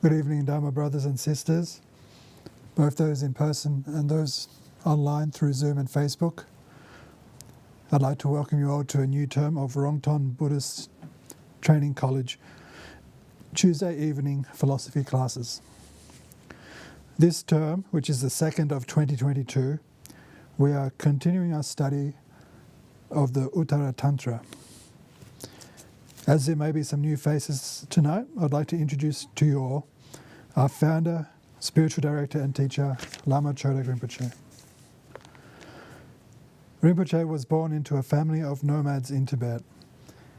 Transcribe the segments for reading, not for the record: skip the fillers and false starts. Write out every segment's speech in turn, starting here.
Good evening, Dharma brothers and sisters, both those in person and those online through Zoom and Facebook. I'd like to welcome you all to a new term of Rongton Buddhist Training College Tuesday evening philosophy classes. This term, which is the second of 2022, we are continuing our study of the Uttara Tantra. As there may be some new faces tonight, I'd like to introduce to you all our founder, spiritual director and teacher, Lama Choedak Rinpoche. Rinpoche was born into a family of nomads in Tibet,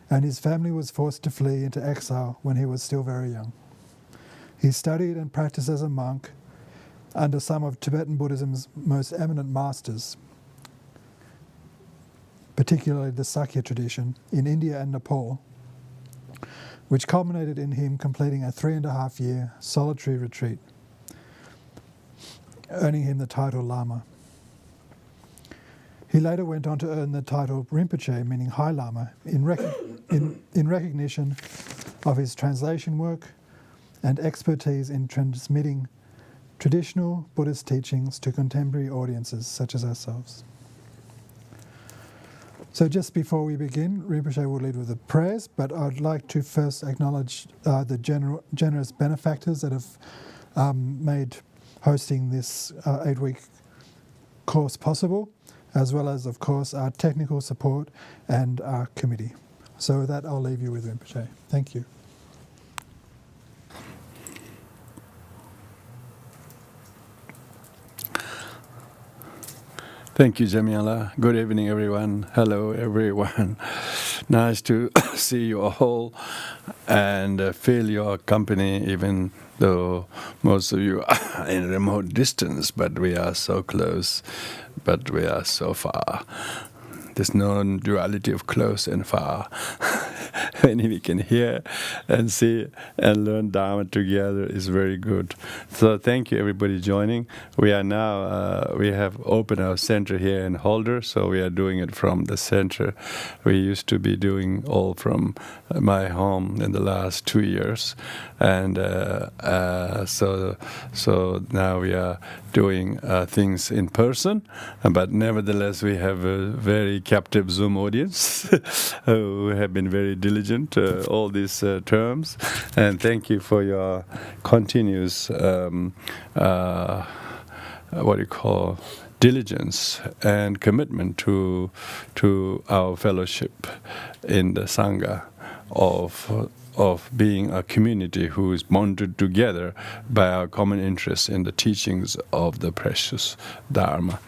and his family was forced to flee into exile when he was still very young. He studied and practiced as a monk under some of Tibetan Buddhism's most eminent masters, particularly the Sakya tradition, in India and Nepal, which culminated in him completing a 3.5-year solitary retreat, earning him the title Lama. He later went on to earn the title Rinpoche, meaning High Lama, in recognition of his translation work and expertise in transmitting traditional Buddhist teachings to contemporary audiences such as ourselves. So just before we begin, Rinpoche will lead with the prayers, but I'd like to first acknowledge the generous benefactors that have made hosting this 8-week course possible, as well as, of course, our technical support and our committee. So with that, I'll leave you with Rinpoche. Thank you. Thank you, Jamila. Good evening, everyone. Hello, everyone. Nice to see you all and feel your company, even though most of you are in remote distance, but we are so close, but we are so far. There's no duality of close and far. When we can hear and see and learn Dharma together is very good. So thank you everybody joining. We are now, we have opened our center here in Holder, so we are doing it from the center. We used to be doing all from my home in the last 2 years. And so now we are doing things in person, but nevertheless we have a very captive Zoom audience who have been very diligent all these terms, and thank you for your continuous diligence and commitment to our fellowship in the Sangha of being a community who is bonded together by our common interest in the teachings of the precious Dharma.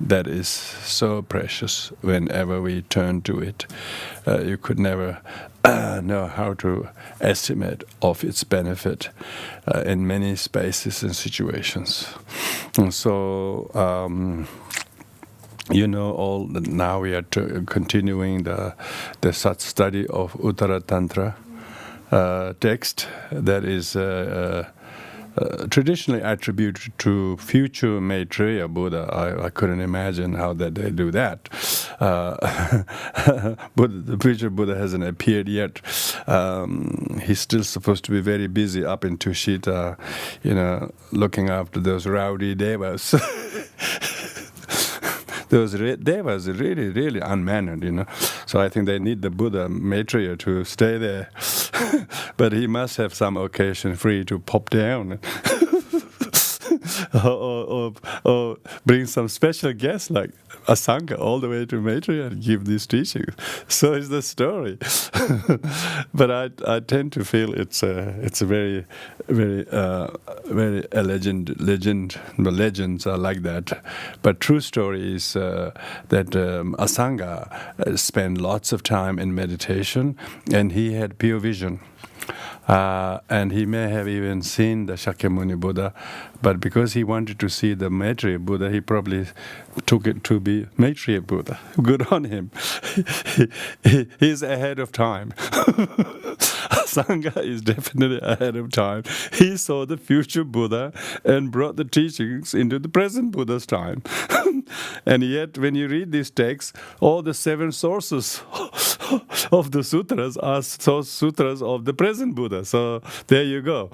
That is so precious whenever we turn to it. You could never know how to estimate of its benefit in many spaces and situations. And so, all that now we are continuing the study of Uttaratantra text that is traditionally attributed to future Maitreya Buddha. I couldn't imagine how that they do that. The future Buddha hasn't appeared yet. He's still supposed to be very busy up in Tushita, looking after those rowdy devas. Those devas are really, really unmannered, So I think they need the Buddha Maitreya to stay there. But he must have some occasion free to pop down or bring some special guests like Asanga all the way to Maitreya and give these teachings. So is the story. But I tend to feel it's a very, very, very a legend. The legends are like that. But true story is that Asanga spent lots of time in meditation, and he had pure vision. And he may have even seen the Shakyamuni Buddha, but because he wanted to see the Maitreya Buddha, he probably took it to be Maitreya Buddha. Good on him. He's ahead of time. Asanga is definitely ahead of time. He saw the future Buddha and brought the teachings into the present Buddha's time. And yet, when you read these texts, all the 7 sources of the sutras are sutras of the present Buddha. So there you go.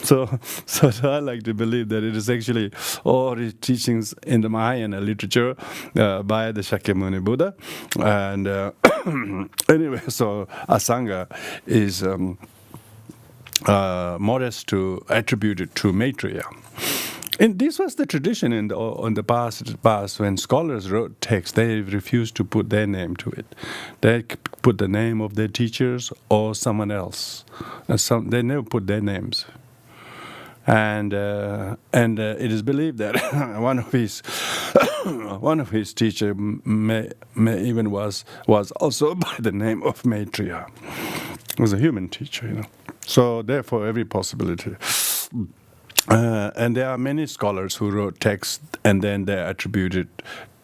So I like to believe that it is actually all the teachings in the Mahayana literature by the Shakyamuni Buddha. And anyway, so Asanga is modest to attributed to Maitreya. And this was the tradition in the past when scholars wrote texts, they refused to put their name to it. They put the name of their teachers or someone else. They never put their names. And it is believed that one of his teacher may even was also by the name of Maitreya. He was a human teacher, So therefore, every possibility. And there are many scholars who wrote texts and then they attributed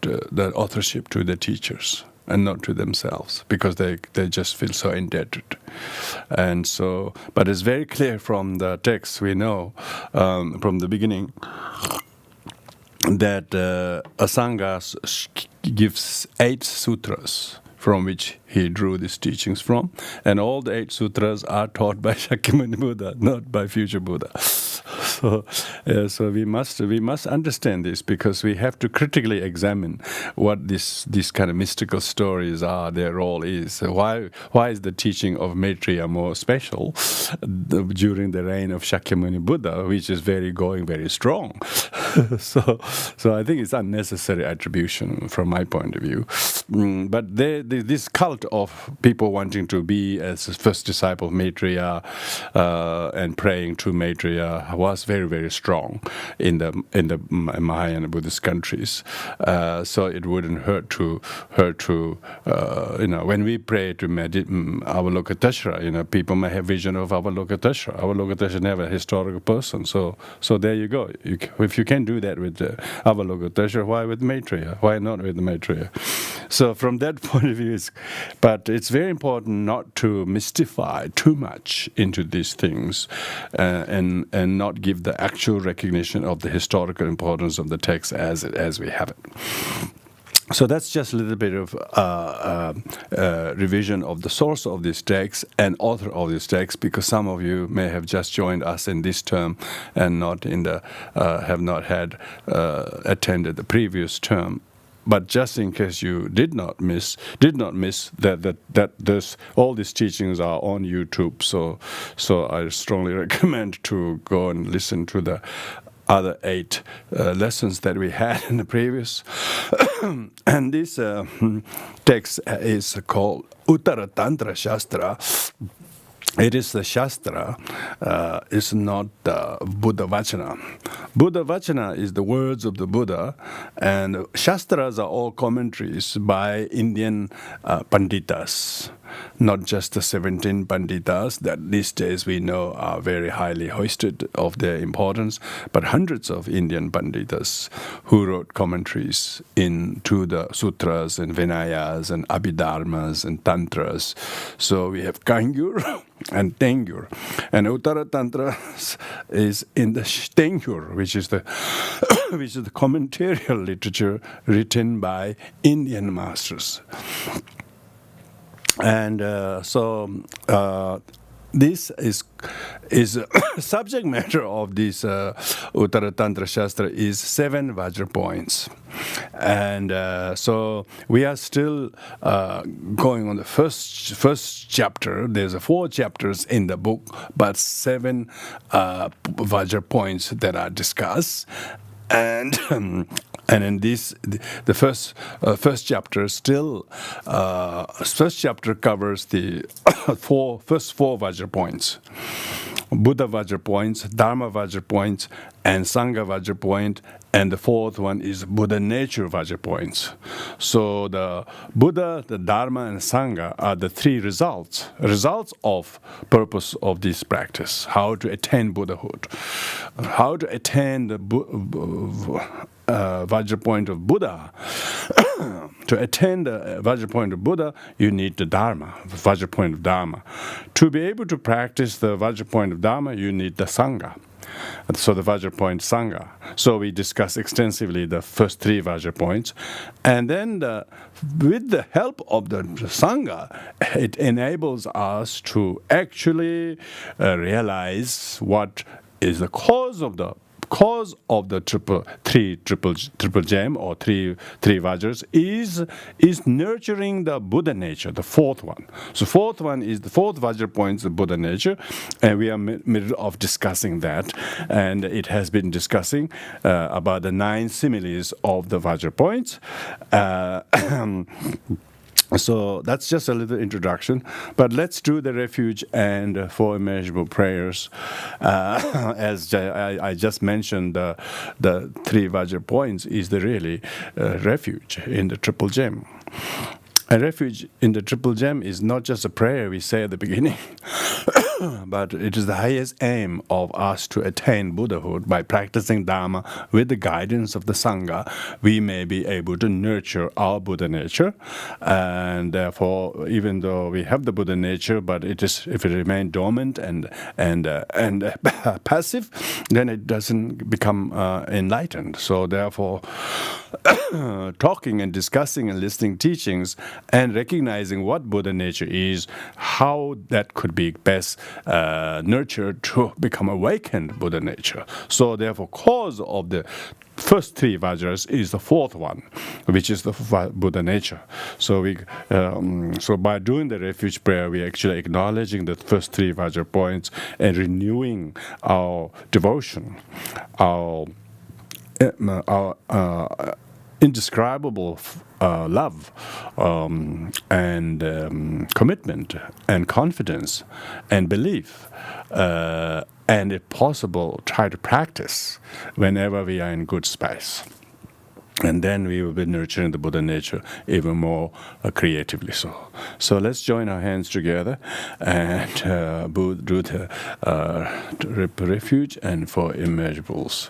the authorship to the teachers and not to themselves because they just feel so indebted. And so, but it's very clear from the text we know from the beginning that Asanga gives 8 sutras from which he drew these teachings from, and all the 8 sutras are taught by Shakyamuni Buddha, not by future Buddha. So we must understand this because we have to critically examine what these kind of mystical stories are, their role is. Why is the teaching of Maitreya more special during the reign of Shakyamuni Buddha, which is going very strong? So I think it's unnecessary attribution from my point of view. But this cult of people wanting to be as the first disciple of Maitreya and praying to Maitreya was very, very strong in the Mahayana Buddhist countries. So it wouldn't hurt to when we pray to Avalokiteshvara, people may have vision of Avalokiteshvara. Avalokiteshvara is never a historical person. So there you go. If you can do that with Avalokiteshvara, why with Maitreya? Why not with Maitreya? So from that point of view, but it's very important not to mystify too much into these things and not give the actual recognition of the historical importance of the text as we have it. So that's just a little bit of revision of the source of this text and author of this text, because some of you may have just joined us in this term and not have not had attended the previous term. But just in case you did not miss that all these teachings are on YouTube. So I strongly recommend to go and listen to the other 8 lessons that we had in the previous. And this text is called Uttaratantra Shastra. It is the Shastra, it's not the Buddha Vajra. Buddha Vajra is the words of the Buddha, and Shastras are all commentaries by Indian Panditas, not just the 17 Panditas that these days we know are very highly hoisted of their importance, but hundreds of Indian Panditas who wrote commentaries into the sutras and Vinayas and Abhidharmas and Tantras. So we have Kangyur and Tengyur. And Uttaratantra is in the Tengyur, which is the commentarial literature written by Indian masters. And this is subject matter of this Uttaratantra Shastra is 7 Vajra points. And so we are still going on the first chapter. There's 4 chapters in the book, but 7 Vajra points that are discussed. And in this, the first chapter first chapter covers the first 4 Vajra points. Buddha Vajra points, Dharma Vajra points, and Sangha Vajra point, and the 4th one is Buddha nature Vajra points. So the Buddha, the Dharma, and Sangha are the 3 results of purpose of this practice. How to attain Buddhahood, how to attain the Vajra point of Buddha. To attain the Vajra point of Buddha, you need the Dharma, the Vajra point of Dharma. To be able to practice the Vajra point of Dharma, you need the Sangha. So the Vajra point Sangha. So we discussed extensively the first 3 Vajra points. And then with the help of the Sangha, it enables us to actually realize what is the cause of the triple gem or three Vajras is nurturing the Buddha nature, the 4th one. So 4th one is the 4th Vajra point, the Buddha nature, and we are middle of discussing that. And it has been discussing about the 9 similes of the Vajra points. So that's just a little introduction, but let's do the refuge and 4 immeasurable prayers. As I just mentioned, the 3 Vajra points is the really refuge in the triple gem. A refuge in the triple gem is not just a prayer we say at the beginning, but it is the highest aim of us to attain Buddhahood. By practicing Dharma with the guidance of the Sangha, we may be able to nurture our Buddha nature. And therefore, even though we have the Buddha nature, but if it remains dormant and passive, then it doesn't become enlightened. So therefore, talking and discussing and listening teachings and recognizing what Buddha nature is, how that could be best nurtured to become awakened Buddha nature. So therefore, cause of the first 3 Vajras is the 4th one, which is the Buddha nature. So so by doing the refuge prayer, we are actually acknowledging the first 3 Vajra points and renewing our devotion, our indescribable love and commitment and confidence and belief, and if possible, try to practice whenever we are in good space. And then we will be nurturing the Buddha nature even more creatively. So let's join our hands together and do the refuge and 4 immeasurables.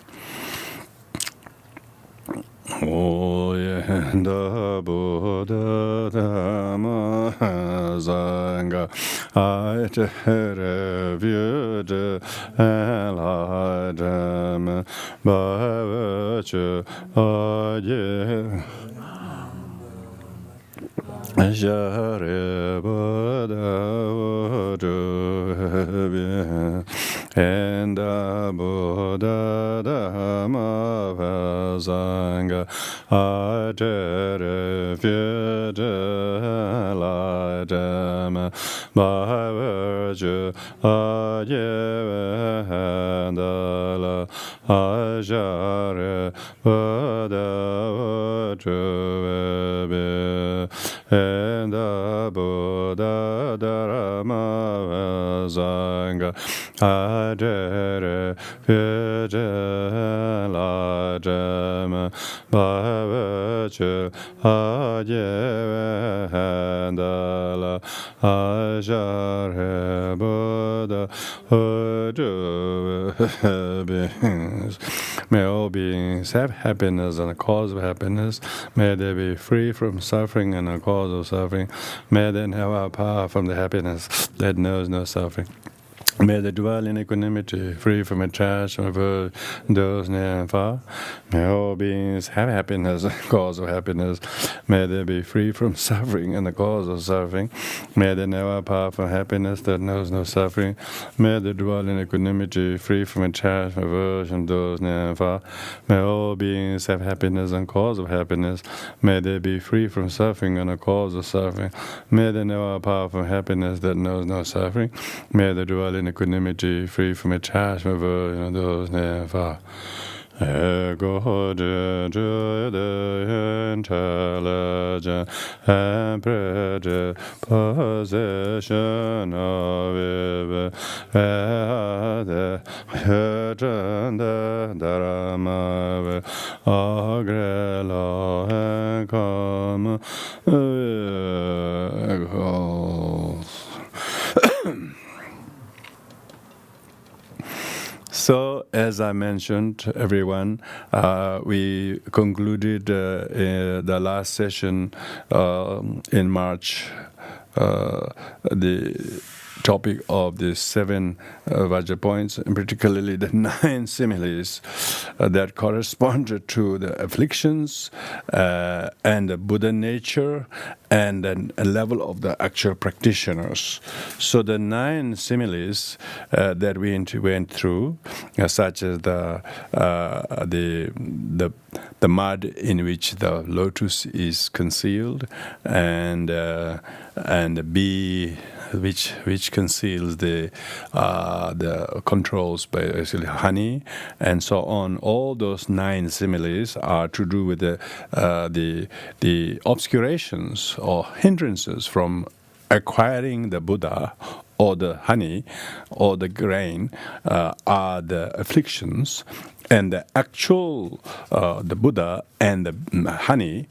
Oyenda Buddha Dhamma Asanga Aite Refuge Enlightenment by virtue of Jare Buddha and Buddha Dhamma Asanga Aite Refuge Enlightenment by virtue of Jare Ajare Buddha and Buddha Dharma Asanga Adere Vijaladama Bhavacha Ajehandala Ajare Buddha beings. May all beings have happiness and a cause of happiness. May they be free from suffering and a cause of suffering. May they have power from the happiness that knows no suffering. May they dwell in equanimity, free from attachment for those near and far. May all beings have happiness, and the cause of happiness. May they be free from suffering and the cause of suffering. May they know a power for happiness that knows no suffering. May they dwell in equanimity, free from attachment, aversion, those near and far. May all beings have happiness and cause of happiness. May they be free from suffering and the cause of suffering. May they know a power for happiness that knows no suffering. May they dwell in equanimity, free from attachment, aversion, those near and far. Ego the intelligent and predisposition of it, the Dharma, agrelo and come. So, as I mentioned, everyone, we concluded the last session in March, the topic of the 7 Vajra points, and particularly the 9 similes that correspond to the afflictions and the Buddha nature and then a level of the actual practitioners. So the 9 similes that we went through, such as the mud in which the lotus is concealed, and the bee which conceals the controls basically honey, and so on. All those 9 similes are to do with the obscurations or hindrances from acquiring the Buddha or the honey or the grain, are the afflictions, and the actual the Buddha and the honey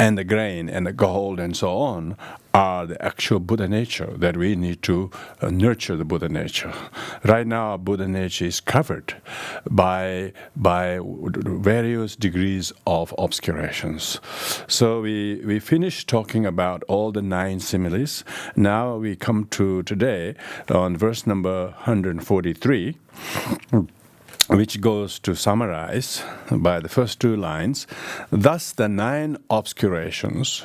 and the grain and the gold and so on are the actual Buddha nature that we need to nurture the Buddha nature. Right now, Buddha nature is covered by various degrees of obscurations. So we finished talking about all the 9 similes. Now we come to today on verse number 143. Which goes to summarize by the first 2 lines, thus the 9 obscurations.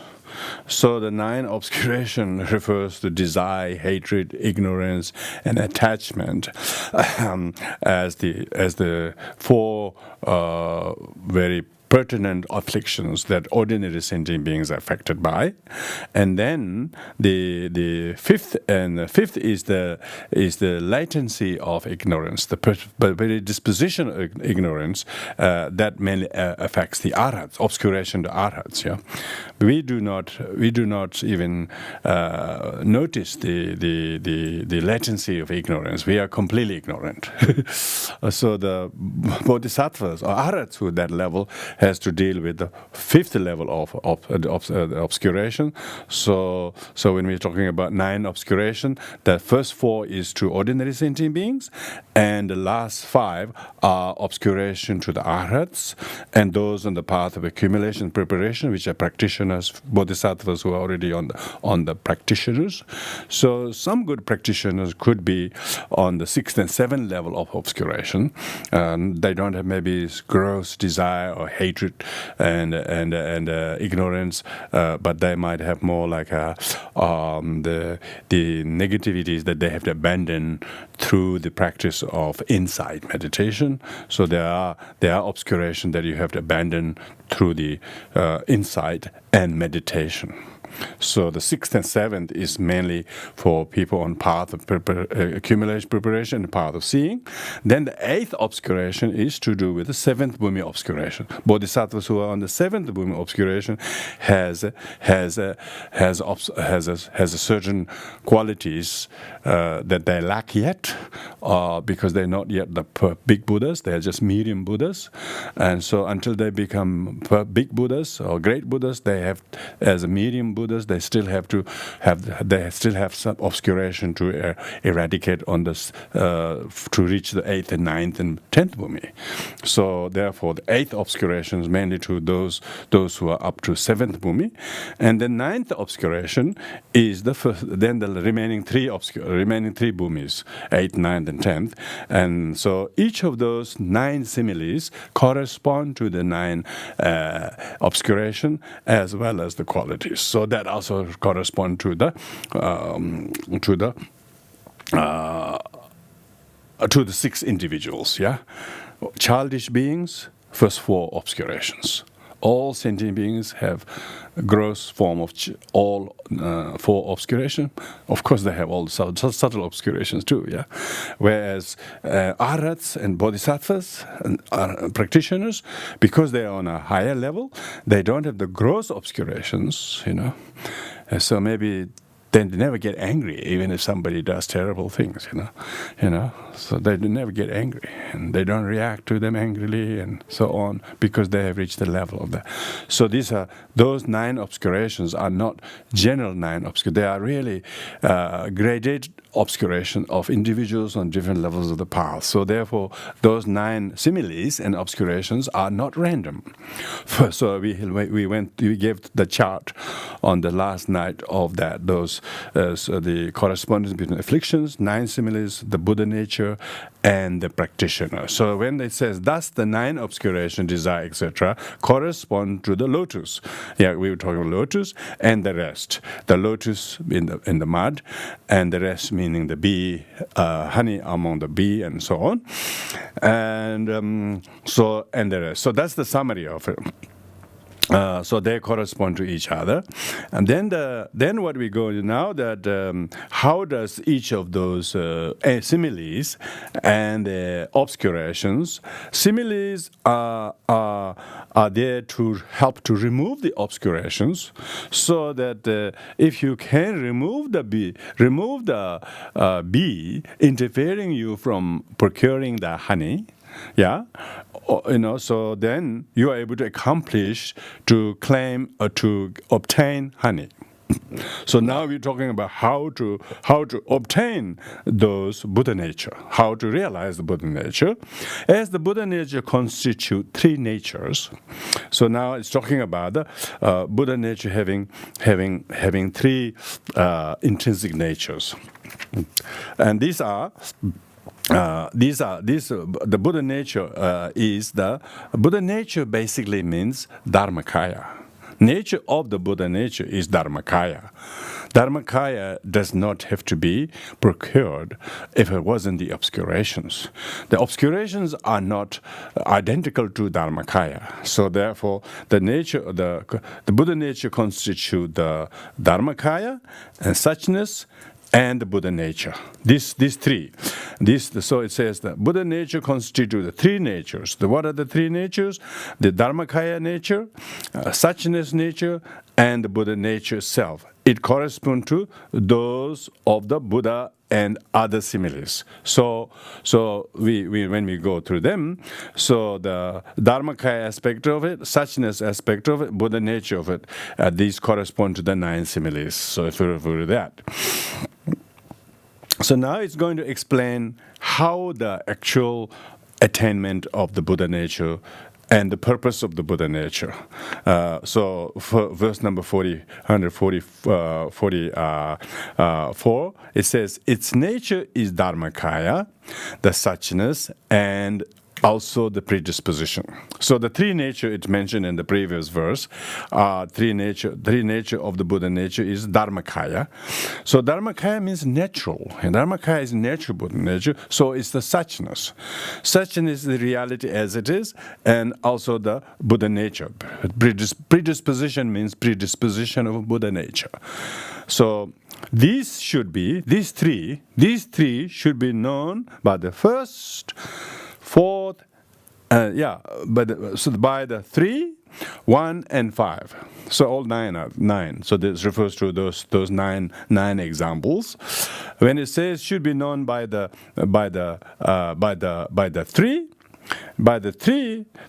So the 9 obscuration refers to desire, hatred, ignorance, and attachment as the 4 very pertinent afflictions that ordinary sentient beings are affected by. And then the fifth is the latency of ignorance, the predisposition of ignorance that mainly affects the arhats, obscuration to arhats. Yeah, we do not even notice the latency of ignorance. We are completely ignorant. So the bodhisattvas or arhats who that level has to deal with the 5th level of obscuration. So when we're talking about 9 obscuration, the first 4 is to ordinary sentient beings, and the last 5 are obscuration to the arhats, and those on the path of accumulation preparation, which are practitioners, bodhisattvas who are already on the practitioners. So some good practitioners could be on the 6th and 7th level of obscuration. They don't have maybe gross desire or hatred and ignorance, but they might have more like the negativities that they have to abandon through the practice of insight meditation. So there are obscurations that you have to abandon through the insight and meditation. So the 6th and 7th is mainly for people on path of accumulation, preparation, and path of seeing. Then the 8th obscuration is to do with the 7th Bhumi obscuration. Bodhisattvas who are on the 7th Bhumi obscuration has a certain qualities that they lack yet, because they're not yet the big Buddhas. They're just medium Buddhas, and so until they become big Buddhas or great Buddhas, they have, as a medium Buddhas, they still have some obscuration to eradicate on this to reach the 8th and 9th and 10th Bhumi. So therefore, the 8th obscuration is mainly to those who are up to 7th Bhumi, and the 9th obscuration is the first. Then the remaining 3 Bhumis, 8th, 9th, and 10th, and so each of those 9 similes correspond to the 9 obscuration as well as the qualities. So that also correspond to the 6 individuals. Yeah, childish beings, first 4 obscurations. All sentient beings have a gross form of all 4 obscuration. Of course, they have all subtle obscurations too. Yeah, whereas arhats and bodhisattvas and practitioners, because they are on a higher level, they don't have the gross obscurations. So maybe they never get angry, even if somebody does terrible things, So they never get angry, and they don't react to them angrily, and so on, because they have reached the level of that. So those 9 obscurations are not general 9 obscurations. They are really graded obscuration of individuals on different levels of the path. So therefore, those 9 similes and obscurations are not random. So we gave the chart on the last night of that. Those so the correspondence between afflictions, 9 similes, the Buddha nature, and the practitioner. So when it says, thus the 9 obscuration, desire, etc., correspond to the lotus. Yeah, we were talking about lotus and the rest. The lotus in the mud, and the rest meaning the bee, honey among the bee, and so on. And and the rest. So that's the summary of it. So they correspond to each other, and then what we go to now that how does each of those similes and obscurations? Similes are there to help to remove the obscurations, so that if you can remove the bee interfering you from procuring the honey. Yeah, so then you are able to accomplish to claim or to obtain honey. So now we're talking about how to obtain those Buddha nature, how to realize the Buddha nature, as the Buddha nature constitute 3 natures. So now it's talking about the Buddha nature having 3 intrinsic natures, and these are. The Buddha nature the Buddha nature basically means Dharmakaya. Nature of the Buddha nature is Dharmakaya. Dharmakaya does not have to be procured if it wasn't the obscurations. The obscurations are not identical to Dharmakaya. So therefore, the Buddha nature constitute the Dharmakaya and suchness and the Buddha nature. These 3. So it says that Buddha nature constitutes the 3 natures. What are the 3 natures? The Dharmakaya nature, suchness nature, and the Buddha nature self. It corresponds to those of the Buddha and other similes. So we when we go through them, so the Dharmakaya aspect of it, suchness aspect of it, Buddha nature of it, these correspond to the 9 similes. So if we refer to that. So now it's going to explain how the actual attainment of the Buddha nature and the purpose of the Buddha nature. So for verse number 144, it says, its nature is Dharmakaya, the suchness, and also the predisposition. So the 3 nature it mentioned in the previous verse, 3 nature of the Buddha nature is Dharmakaya. So Dharmakaya means natural, and Dharmakaya is natural Buddha nature. So it's the suchness. Suchness is the reality as it is, and also the Buddha nature. Predisposition means predisposition of Buddha nature. So these 3 should be known by the first, 4th, by the 3, 1, and 5. So all 9 are 9. So this refers to those 9 examples. When it says should be known by the 3, the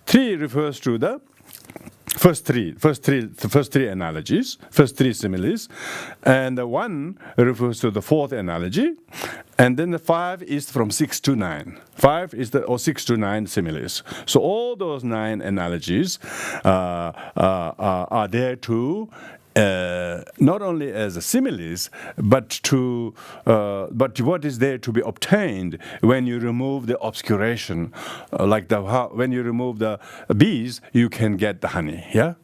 3 refers to the first three analogies, first 3 similes, and the 1 refers to the 4th analogy, and then the 5 is from 6 to 9. 5 is 6 to 9 similes. So all those 9 analogies are there to not only as a similes, but what is there to be obtained when you remove the obscuration, when you remove the bees, you can get the honey. Yeah.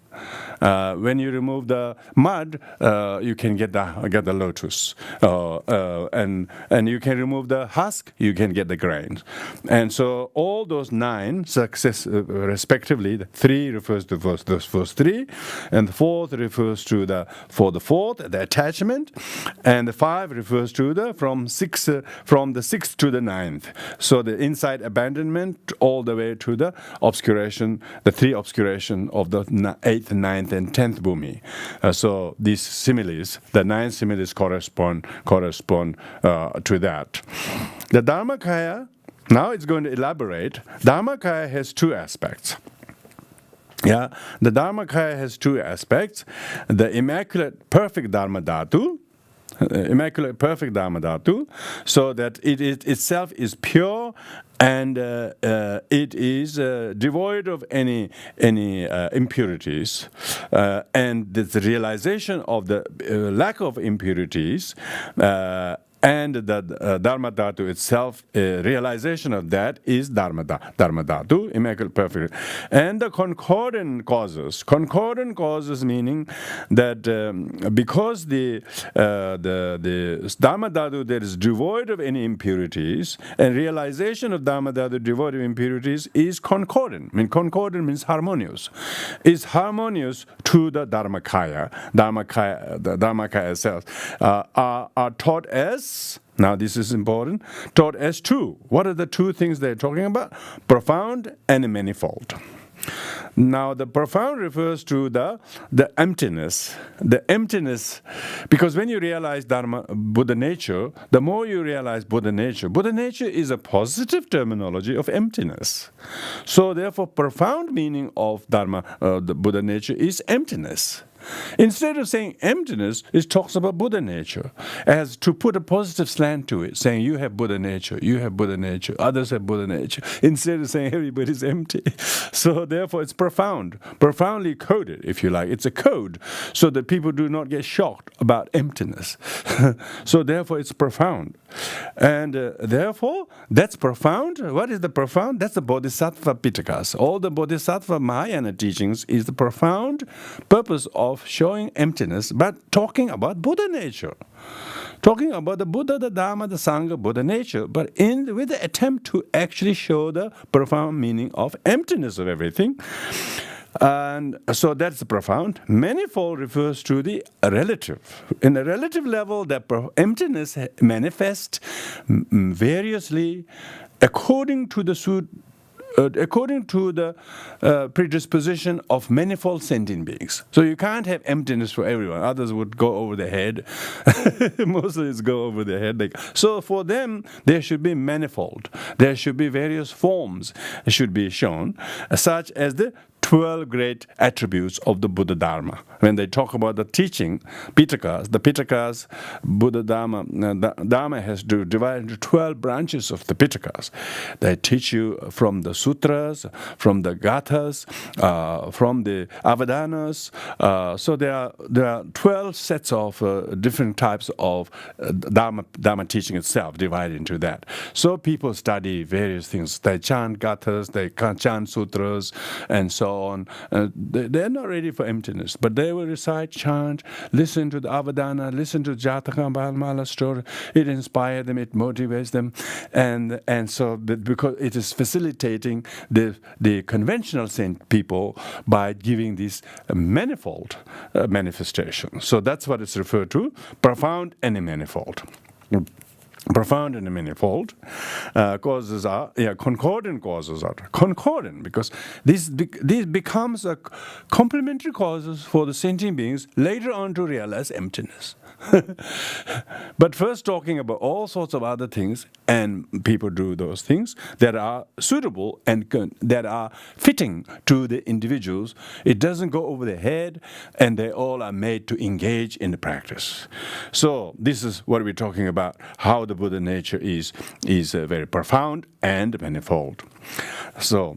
When you remove the mud, you can get the lotus, and you can remove the husk, you can get the grain. And so all those 9 success, respectively, the 3 refers to those first 3, and the 4th refers to the 4th, the attachment, and the 5 refers to from the 6th to the 9th. So the inside abandonment all the way to the obscuration, the 3 obscuration of the 8th, 9th, and 10th bhumi. So these similes, the 9 similes correspond to that. The Dharmakaya, now it's going to elaborate. Dharmakaya has 2 aspects. Yeah, the Dharmakaya has 2 aspects. The immaculate, perfect Dharma Dhatu, immaculate, perfect Dharma Dhatu, so that it itself is pure and it is devoid of any impurities, and the realization of the lack of impurities. And the Dharma Dhatu itself, realization of that is Dharma Dhatu, immaculate, perfect. And the concordant causes meaning that because the Dharma Dhatu that is devoid of any impurities, and realization of Dharma Dhatu devoid of impurities is concordant. I mean, concordant means harmonious. Is harmonious to the Dharmakaya. The Dharmakaya itself are taught as, now this is important, taught as two. What are the two things they're talking about? Profound and manifold. Now the profound refers to the emptiness. The emptiness, because when you realize Buddha nature, the more you realize Buddha nature is a positive terminology of emptiness. So therefore profound meaning of the Buddha nature is emptiness. Instead of saying emptiness, it talks about Buddha nature, as to put a positive slant to it, saying you have Buddha nature, others have Buddha nature, instead of saying everybody's empty. So therefore it's profoundly coded, if you like. It's a code so that people do not get shocked about emptiness. So therefore it's profound. And therefore, that's profound. What is the profound? That's the Bodhisattva Pitakas. All the Bodhisattva Mahayana teachings is the profound purpose of showing emptiness, but talking about Buddha nature. Talking about the Buddha, the Dharma, the Sangha, Buddha nature, but with the attempt to actually show the profound meaning of emptiness of everything. And so that's the profound. Manifold refers to the relative. In the relative level, that emptiness manifests variously according to the predisposition of manifold sentient beings. So you can't have emptiness for everyone. Others would go over their head. Mostly it's go over their head. So for them, there should be manifold. There should be various forms should be shown, such as the 12 great attributes of the Buddha Dharma. When they talk about the teaching, Pitakas, Buddha Dharma, Dharma has to divide into 12 branches of the Pitakas. They teach you from the sutras, from the gathas, from the avadanas. So there are 12 sets of different types of Dharma teaching itself divided into that. So people study various things. They chant gathas, they chant sutras, and so on. They're not ready for emptiness, but they will recite, chant, listen to the avadana, listen to Jataka Balmala story. It inspires them, it motivates them, and so because it is facilitating the conventional saint people by giving this manifold manifestation. So that's what it's referred to, profound and manifold. Profound and manifold causes are, concordant causes are concordant, because these becomes a complementary causes for the sentient beings later on to realize emptiness. But first talking about all sorts of other things, and people do those things that are suitable and that are fitting to the individuals. It doesn't go over their head, and they all are made to engage in the practice. So this is what we're talking about, how the Buddha nature is very profound and manifold. So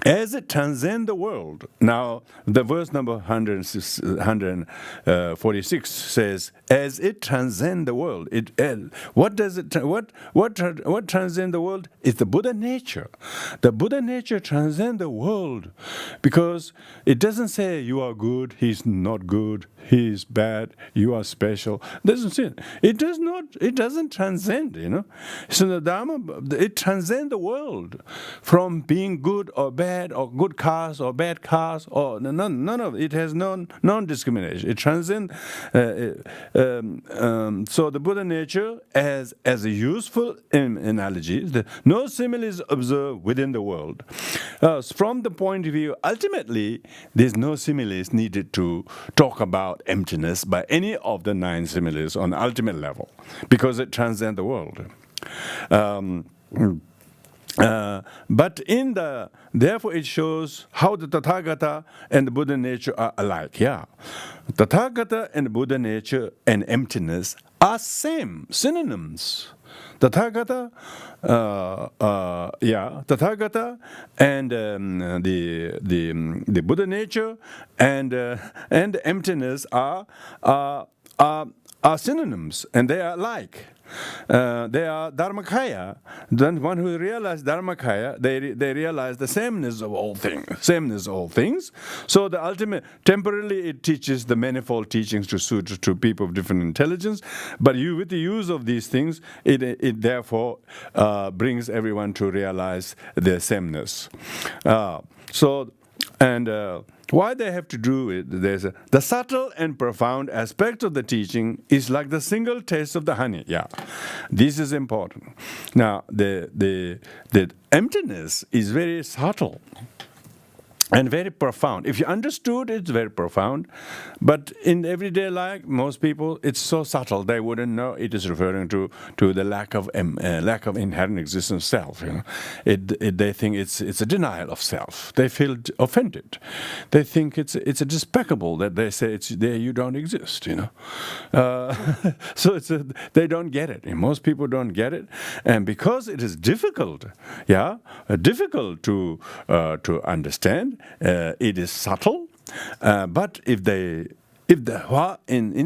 as it transcends the world. Now, the verse number 146 says, "As it transcends the world." What transcends the world is the Buddha nature. The Buddha nature transcends the world because it doesn't say you are good, he's not good, he's bad, you are special. It doesn't say it. It doesn't transcend. So the Dharma, it transcends the world from being good or bad, or good cars or bad cars, or none of it. It has non-discrimination. It transcends. So the Buddha nature, as a useful analogy, no similes observed within the world. From the point of view, ultimately, there's no similes needed to talk about emptiness by any of the 9 similes on the ultimate level, because it transcends the world. But therefore it shows how the Tathagata and the Buddha nature are alike. Yeah, Tathagata and Buddha nature and emptiness are same, synonyms. Tathagata, Tathagata and the Buddha nature and emptiness are synonyms, and they are alike. They are Dharmakaya. Then one who realizes Dharmakaya, they realize the sameness of all things. So the ultimate, temporarily it teaches the manifold teachings to suit to people of different intelligence, but with the use of these things, it therefore brings everyone to realize their sameness. Why they have to do it, the subtle and profound aspect of the teaching is like the single taste of the honey. Yeah, this is important. Now, the emptiness is very subtle and very profound. If you understood, it's very profound. But in everyday life, most people, it's so subtle they wouldn't know it is referring to the lack of inherent existence self. You know, they think it's a denial of self. They feel offended. They think it's a despicable that they say it's there, you don't exist. You know, so they don't get it. And most people don't get it, and because it is difficult, difficult to understand. It is subtle, but in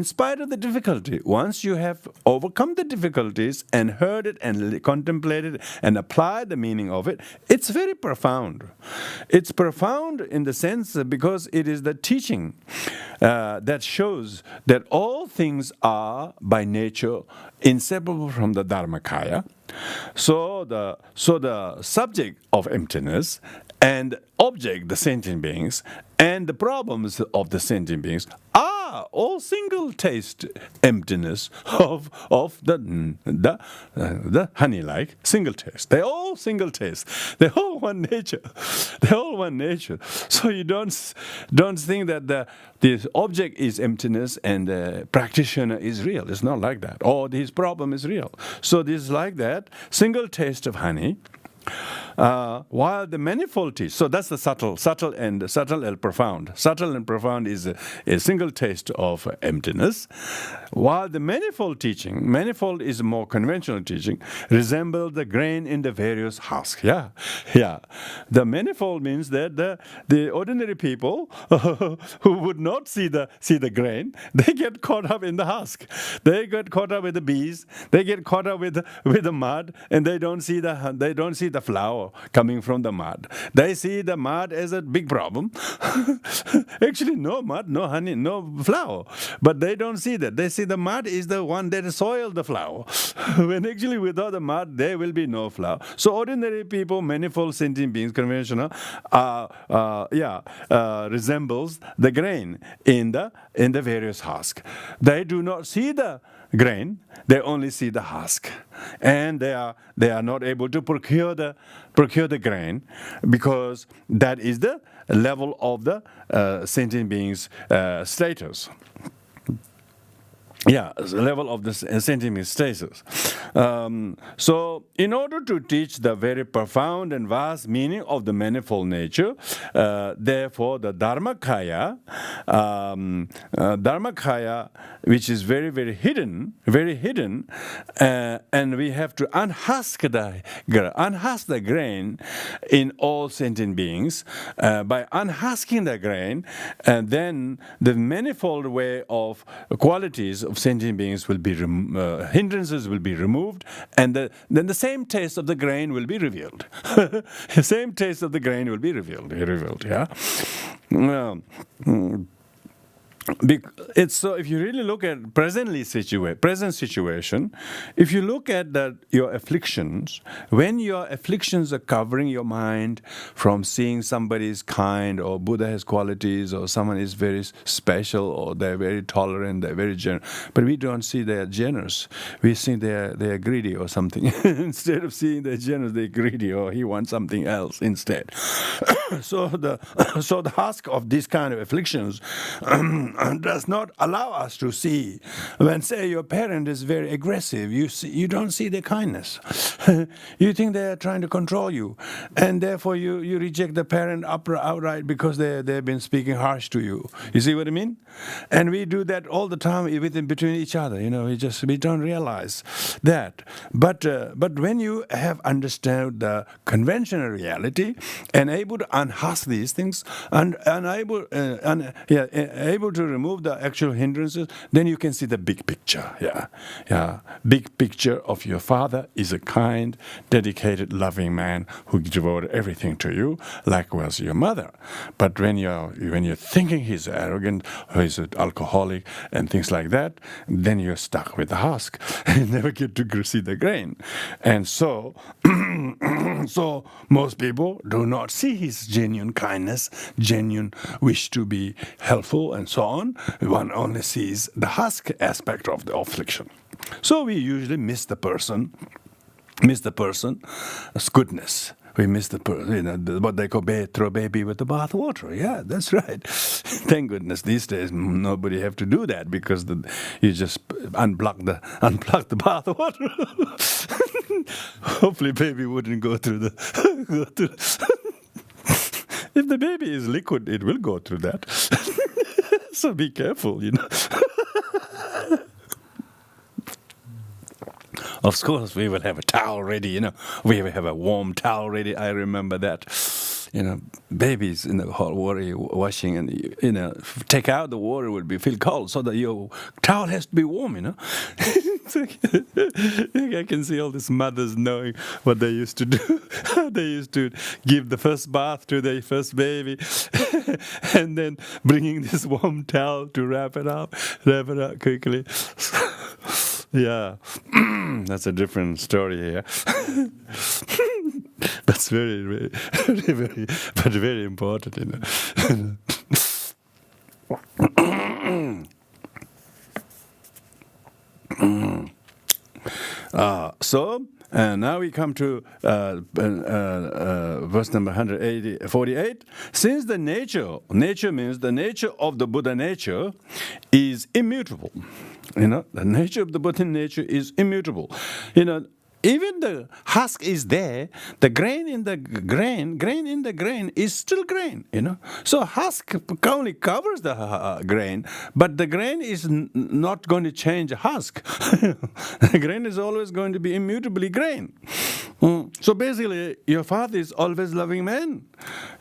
spite of the difficulty, once you have overcome the difficulties and heard it and contemplated and applied the meaning of it, it's very profound. It's profound in the sense because it is the teaching that shows that all things are by nature inseparable from the Dharmakaya. So the subject of emptiness and object, the sentient beings, and the problems of the sentient beings are all single taste emptiness of the honey-like single taste. They're all single taste. They're all one nature. They're all one nature. So you don't think that the object is emptiness and the practitioner is real. It's not like that. Or his problem is real. So this is like that single taste of honey. While the manifold teach, so that's the subtle and profound. Subtle and profound is a single taste of emptiness. While the manifold teaching, manifold is a more conventional teaching, resemble the grain in the various husks. Yeah. The manifold means that the ordinary people who would not see the grain, they get caught up in the husk. They get caught up with the bees. They get caught up with the mud, and they don't see the flower coming from the mud. They see the mud as a big problem. Actually, no mud, no honey, no flower. But they don't see that. They see the mud is the one that soiled the flower. When actually without the mud, there will be no flower. So ordinary people, manifold sentient beings, conventional, resembles the grain in the various husks. They do not see the grain, they only see the husk, and they are not able to procure the grain because that is the level of the sentient being's status. Yeah, the level of the sentient being status. So, in order to teach the very profound and vast meaning of the manifold nature, therefore, the Dharmakaya, which is very, very hidden, and we have to unhusk the grain in all sentient beings. By unhusking the grain, and then the manifold way of qualities of sentient beings will be hindrances will be removed, and then the same taste of the grain will be revealed. The same taste of the grain will be revealed. Yeah. It's so if you really look at present situation, if you look at your afflictions, when your afflictions are covering your mind from seeing somebody is kind or Buddha has qualities or someone is very special or they're very tolerant, they're very generous, but we don't see they're generous. We think they're greedy or something. Instead of seeing they're generous, they're greedy or he wants something else instead. So the husk of these kind of afflictions does not allow us to see. When, say, your parent is very aggressive, you don't see their kindness. You think they are trying to control you, and therefore you reject the parent outright because they've been speaking harsh to you. You see what I mean? And we do that all the time between each other. We don't realize that. But when you have understood the conventional reality and able to unhusk these things and able to remove the actual hindrances, then you can see the big picture. Big picture of your father is a kind, dedicated, loving man who devoted everything to you, like was your mother. But when you're thinking he's arrogant or he's an alcoholic and things like that, then you're stuck with the husk. You never get to see the grain. And so most people do not see his genuine kindness, genuine wish to be helpful, and so on. One only sees the husk aspect of the affliction. So we usually miss the person's goodness. We miss the person, what they call throw baby with the bathwater. Yeah, that's right. Thank goodness these days nobody have to do that because you just unplug the bathwater. Hopefully, baby wouldn't go through If the baby is liquid, it will go through that. So be careful, Of course, we will have a towel ready, We will have a warm towel ready. I remember that. Babies in the hot water washing, and take out the water would feel cold, so that your towel has to be warm. I can see all these mothers knowing what they used to do. They used to give the first bath to their first baby, and then bringing this warm towel to wrap it up quickly. Yeah, that's a different story here. That's very, very, very, but very important, And now we come to verse number 148. Since the nature means the nature of the Buddha nature is immutable. The nature of the Buddha nature is immutable. Even the husk is there, the grain in the grain is still grain, So husk only covers the grain, but the grain is not going to change the husk. The grain is always going to be immutably grain. So basically, your father is always loving man.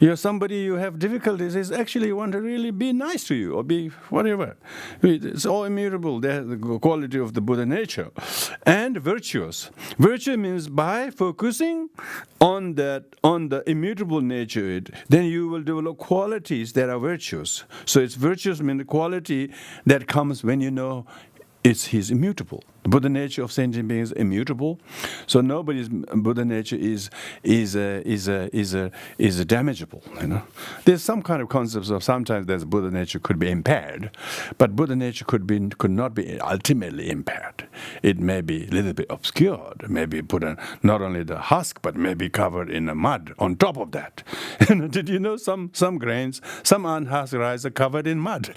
You're somebody you have difficulties is actually want to really be nice to you or be whatever. It's all immutable, the quality of the Buddha nature. And virtuous. Virtue means by focusing on the immutable nature, then you will develop qualities that are virtuous. So it's virtuous means the quality that comes when you know he's immutable. The Buddha nature of sentient beings is immutable. So nobody's Buddha nature is damageable. There's some kind of concepts of sometimes there's Buddha nature could be impaired, but Buddha nature could not be ultimately impaired. It may be a little bit obscured, maybe put not only the husk but maybe covered in the mud on top of that. Did you know some grains, some unhusked rice are covered in mud?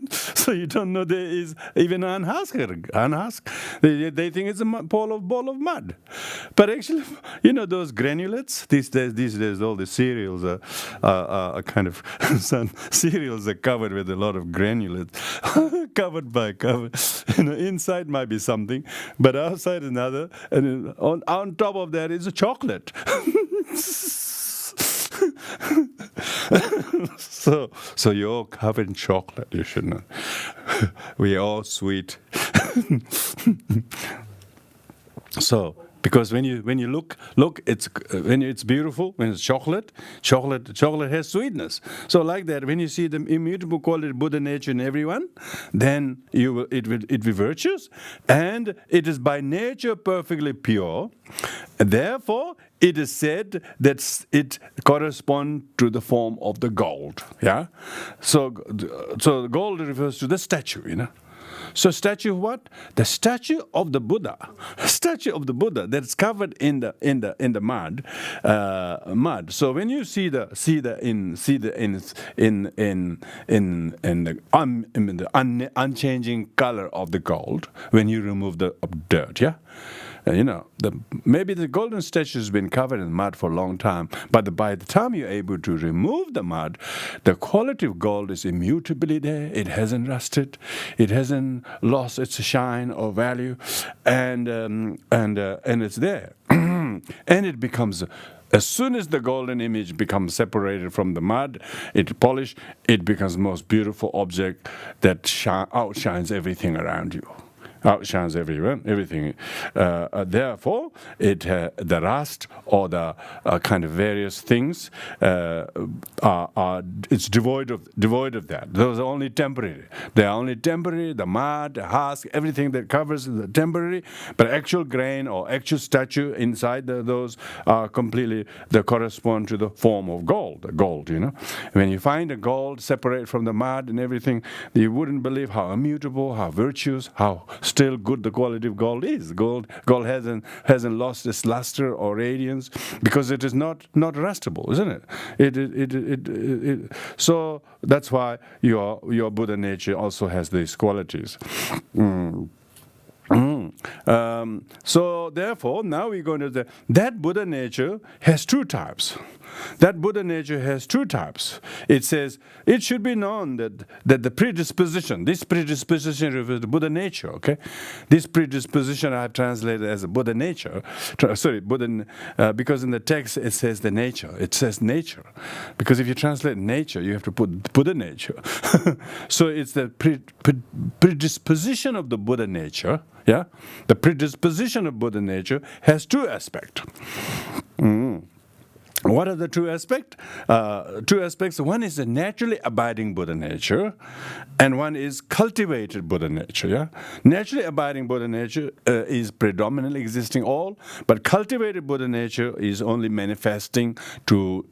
So you don't know there is even unhusked. They think it's a ball of mud. But actually, those granulates, these days all the cereals are kind of, some cereals are covered with a lot of granulates, covered. Inside might be something, but outside another, and on top of that is a chocolate. So you're all covered in chocolate. You should know. We're all sweet. So because when you look, it's when it's beautiful. When it's chocolate has sweetness. So like that, when you see the immutable quality of Buddha nature in everyone, then it will be virtuous, and it is by nature perfectly pure. Therefore, it is said that it corresponds to the form of the gold. Yeah, so gold refers to the statue. So statue of what? The statue of the Buddha. Statue of the Buddha that's covered in the mud. So when you see the unchanging color of the gold, when you remove the dirt, yeah. Maybe the golden statue has been covered in mud for a long time, but by the time you're able to remove the mud, the quality of gold is immutably there. It hasn't rusted, it hasn't lost its shine or value, and it's there, and it becomes. As soon as the golden image becomes separated from the mud, it's polished, it becomes the most beautiful object that outshines everything around you. Outshines everything. Therefore, the rust or the kind of various things it's devoid of that. Those are only temporary. They are only temporary. The mud, the husk, everything that covers is temporary. But actual grain or actual statue inside those are completely they correspond to the form of gold. The gold, when you find a gold separate from the mud and everything, you wouldn't believe how immutable, how virtuous, how still good the quality of gold is. Gold hasn't lost its luster or radiance because it is not rustable, isn't it? So that's why your Buddha nature also has these qualities. So therefore, now we're going to that Buddha nature has two types. That Buddha nature has two types. It says it should be known that the predisposition, this predisposition refers to Buddha nature. Okay, this predisposition I have translated as a Buddha nature. Buddha, because in the text it says the nature. It says nature, because if you translate nature, you have to put Buddha nature. So it's the predisposition of the Buddha nature. Yeah, the predisposition of Buddha nature has two aspects. What are the two aspects? Two aspects. One is the naturally abiding Buddha nature, and one is cultivated Buddha nature. Yeah, naturally abiding Buddha nature is predominantly existing all, but cultivated Buddha nature is only manifesting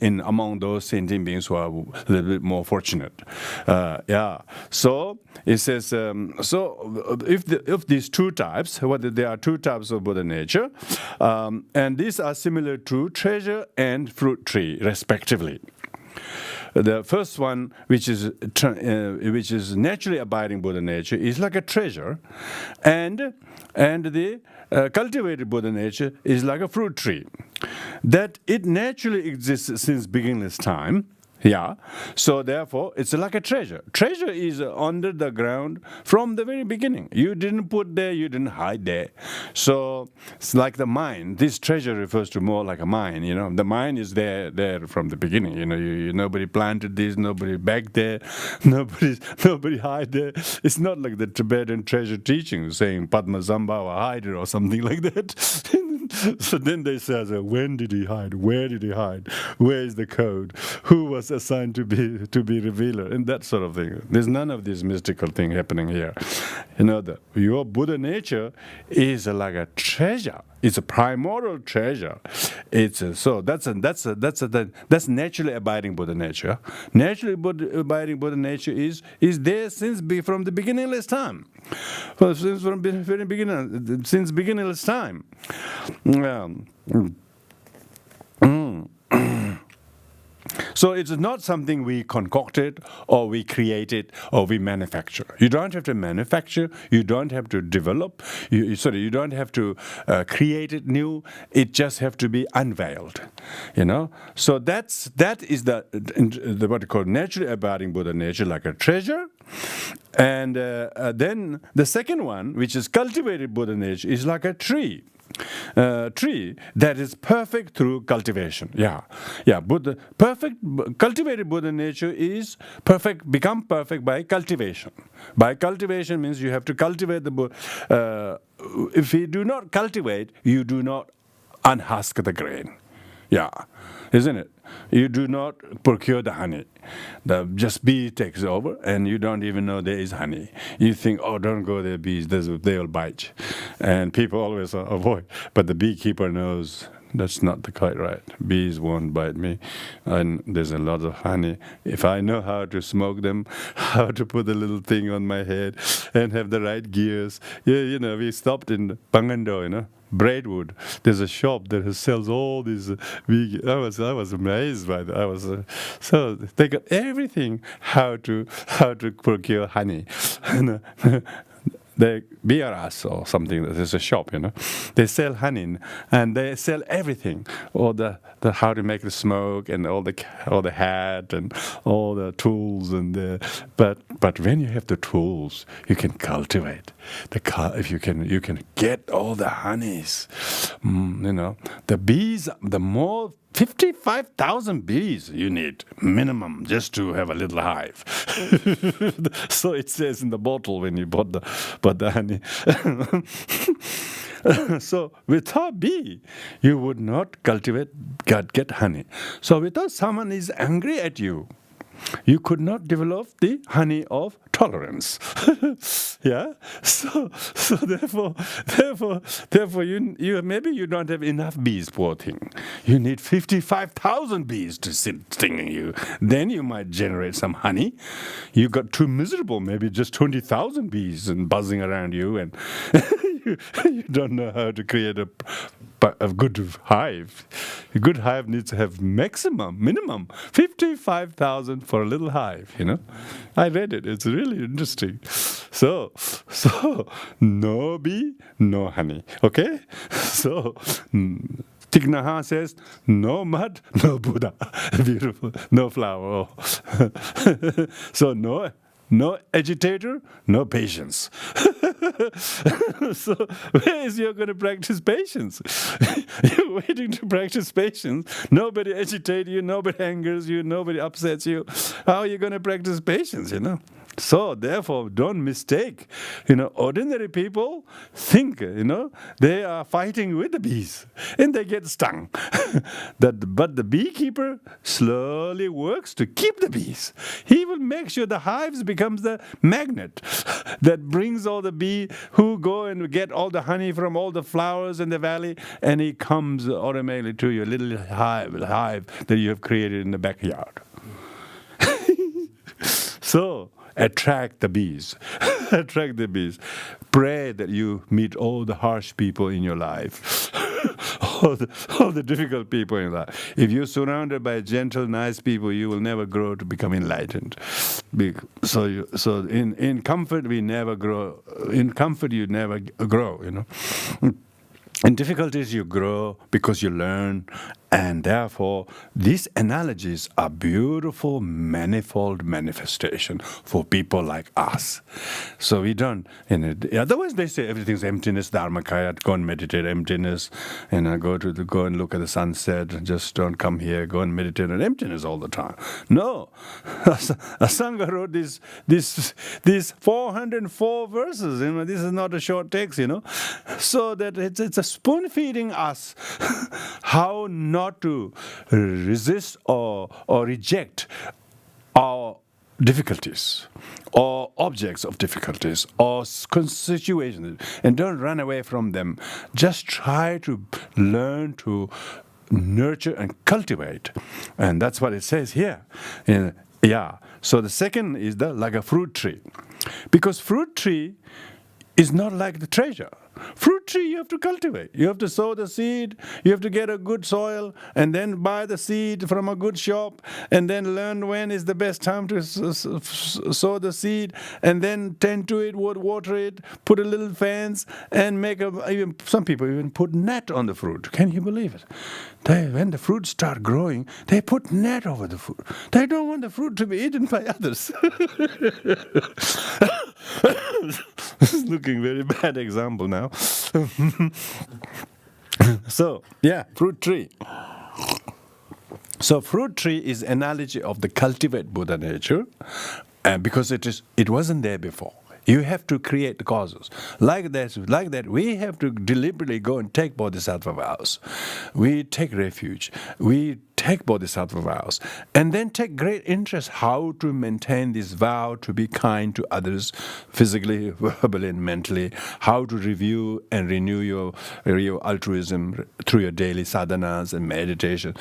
among those sentient beings who are a little bit more fortunate. So it says. If these two types, there are two types of Buddha nature, and these are similar to treasure and fruit tree, respectively. The first one, which is naturally abiding Buddha nature, is like a treasure, and the cultivated Buddha nature is like a fruit tree, that it naturally exists since beginningless time. Yeah, so therefore it's like a treasure. Treasure is under the ground from the very beginning. You didn't put there, you didn't hide there. So it's like the mine. This treasure refers to more like a mine. The mine is there from the beginning. Nobody planted this, nobody bagged there, nobody hide there. It's not like the Tibetan treasure teaching saying Padma Sambhava hide it or something like that. So then they say, when did he hide? Where did he hide? Where is the code? Who was assigned to be revealer? And that sort of thing. There's none of this mystical thing happening here. Your Buddha nature is like a treasure. It's a primordial treasure. That's naturally abiding Buddha nature. Naturally abiding Buddha nature is there from the beginningless time. Since beginningless time. So it's not something we concocted or we created or we manufacture. You don't have to manufacture. You don't have to develop. You don't have to create it new. It just have to be unveiled. So that is the what you call naturally abiding Buddha nature, like a treasure. And then the second one, which is cultivated Buddha nature, is like a tree. Tree that is perfect through cultivation. Cultivated Buddha nature is perfect, become perfect by cultivation. By cultivation means you have to cultivate the Buddha. If you do not cultivate, you do not unhusk the grain. Isn't it? You do not procure the honey. The just bee takes over, and you don't even know there is honey. You think, don't go there, bees, they will bite. And people always avoid. But the beekeeper knows that's not quite right. Bees won't bite me. And there's a lot of honey. If I know how to smoke them, how to put a little thing on my head and have the right gears. Yeah, we stopped in Bangando, Braidwood. There's a shop that sells all these I was amazed by that. So they got everything how to procure honey. The BRS or something, there's a shop, They sell honey and they sell everything, all the how to make the smoke and all the hat and all the tools but when you have the tools, you can cultivate if you can get all the honeys, the bees, the more 55,000 bees you need minimum just to have a little hive. So it says in the bottle when you bought the honey. So without bee, you would not get honey. So without someone is angry at you, you could not develop the honey of tolerance. Yeah. So therefore, you maybe you don't have enough bees, poor thing. You need 55,000 bees to stinging you. Then you might generate some honey. You got too miserable, maybe just 20,000 bees and buzzing around you, and you don't know how to create a good hive. A good hive needs to have minimum 55,000 for a little hive, I read it. It's really interesting. So no bee, no honey. Okay? So Thich Nhat Hanh says, no mud, no Buddha. Beautiful. No flower. So no agitator, no patience. So where is you going to practice patience? You're waiting to practice patience. Nobody agitates you, nobody angers you, nobody upsets you. How are you going to practice patience, So therefore, don't mistake. Ordinary people think, they are fighting with the bees and they get stung. But the beekeeper slowly works to keep the bees. He will make sure the hives becomes the magnet that brings all the bee who go and get all the honey from all the flowers in the valley, and he comes automatically to your little hive that you have created in the backyard. So attract the bees. Attract the bees. Pray that you meet all the harsh people in your life. all the difficult people in your life. If you're surrounded by gentle, nice people, you will never grow to become enlightened. So in comfort, we never grow. In comfort, you never grow, In difficulties, you grow because you learn, and therefore, these analogies are beautiful, manifold manifestation for people like us. So we don't, otherwise they say everything's emptiness, dharmakaya, go and meditate emptiness, and go and look at the sunset, just don't come here, go and meditate on emptiness all the time. No, Asanga wrote these 404 verses, this is not a short text, so that it's a spoon feeding us how not to resist or reject our difficulties or objects of difficulties or situations, and don't run away from them. Just try to learn to nurture and cultivate, and that's what it says here. So the second is like a fruit tree, because fruit tree is not like the treasure. Fruit tree you have to cultivate. You have to sow the seed, you have to get a good soil, and then buy the seed from a good shop, and then learn when is the best time to sow the seed, and then tend to it, water it, put a little fence, and even some people even put net on the fruit. Can you believe it? When the fruits start growing, they put net over the fruit. They don't want the fruit to be eaten by others. This is looking very bad example now. So, fruit tree. So fruit tree is analogy of the cultivate Buddha nature, because it wasn't there before. You have to create the causes. Like that, we have to deliberately go and take bodhisattva vows. We take refuge. We take bodhisattva vows. And then take great interest how to maintain this vow to be kind to others, physically, verbally, and mentally. How to review and renew your altruism through your daily sadhanas and meditation.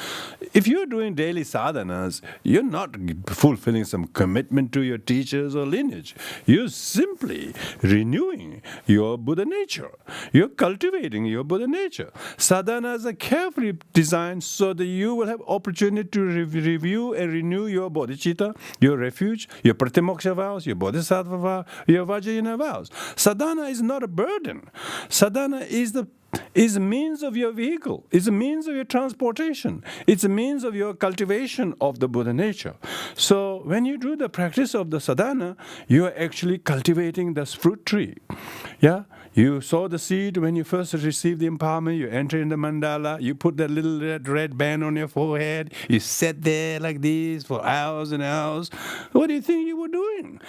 If you're doing daily sadhanas, you're not fulfilling some commitment to your teachers or lineage. You're simply renewing your Buddha nature. You're cultivating your Buddha nature. Sadhanas are carefully designed so that you will have opportunity to review and renew your bodhicitta, your refuge, your pratimoksha vows, your bodhisattva vow, your vajrayana vows. Sadhana is not a burden. Sadhana is a means of your vehicle. It's a means of your transportation. It's a means of your cultivation of the Buddha nature. So when you do the practice of the sadhana, you are actually cultivating this fruit tree. Yeah? You sow the seed when you first receive the empowerment, you enter in the mandala, you put that little red band on your forehead, you sit there like this for hours and hours. What do you think you were doing?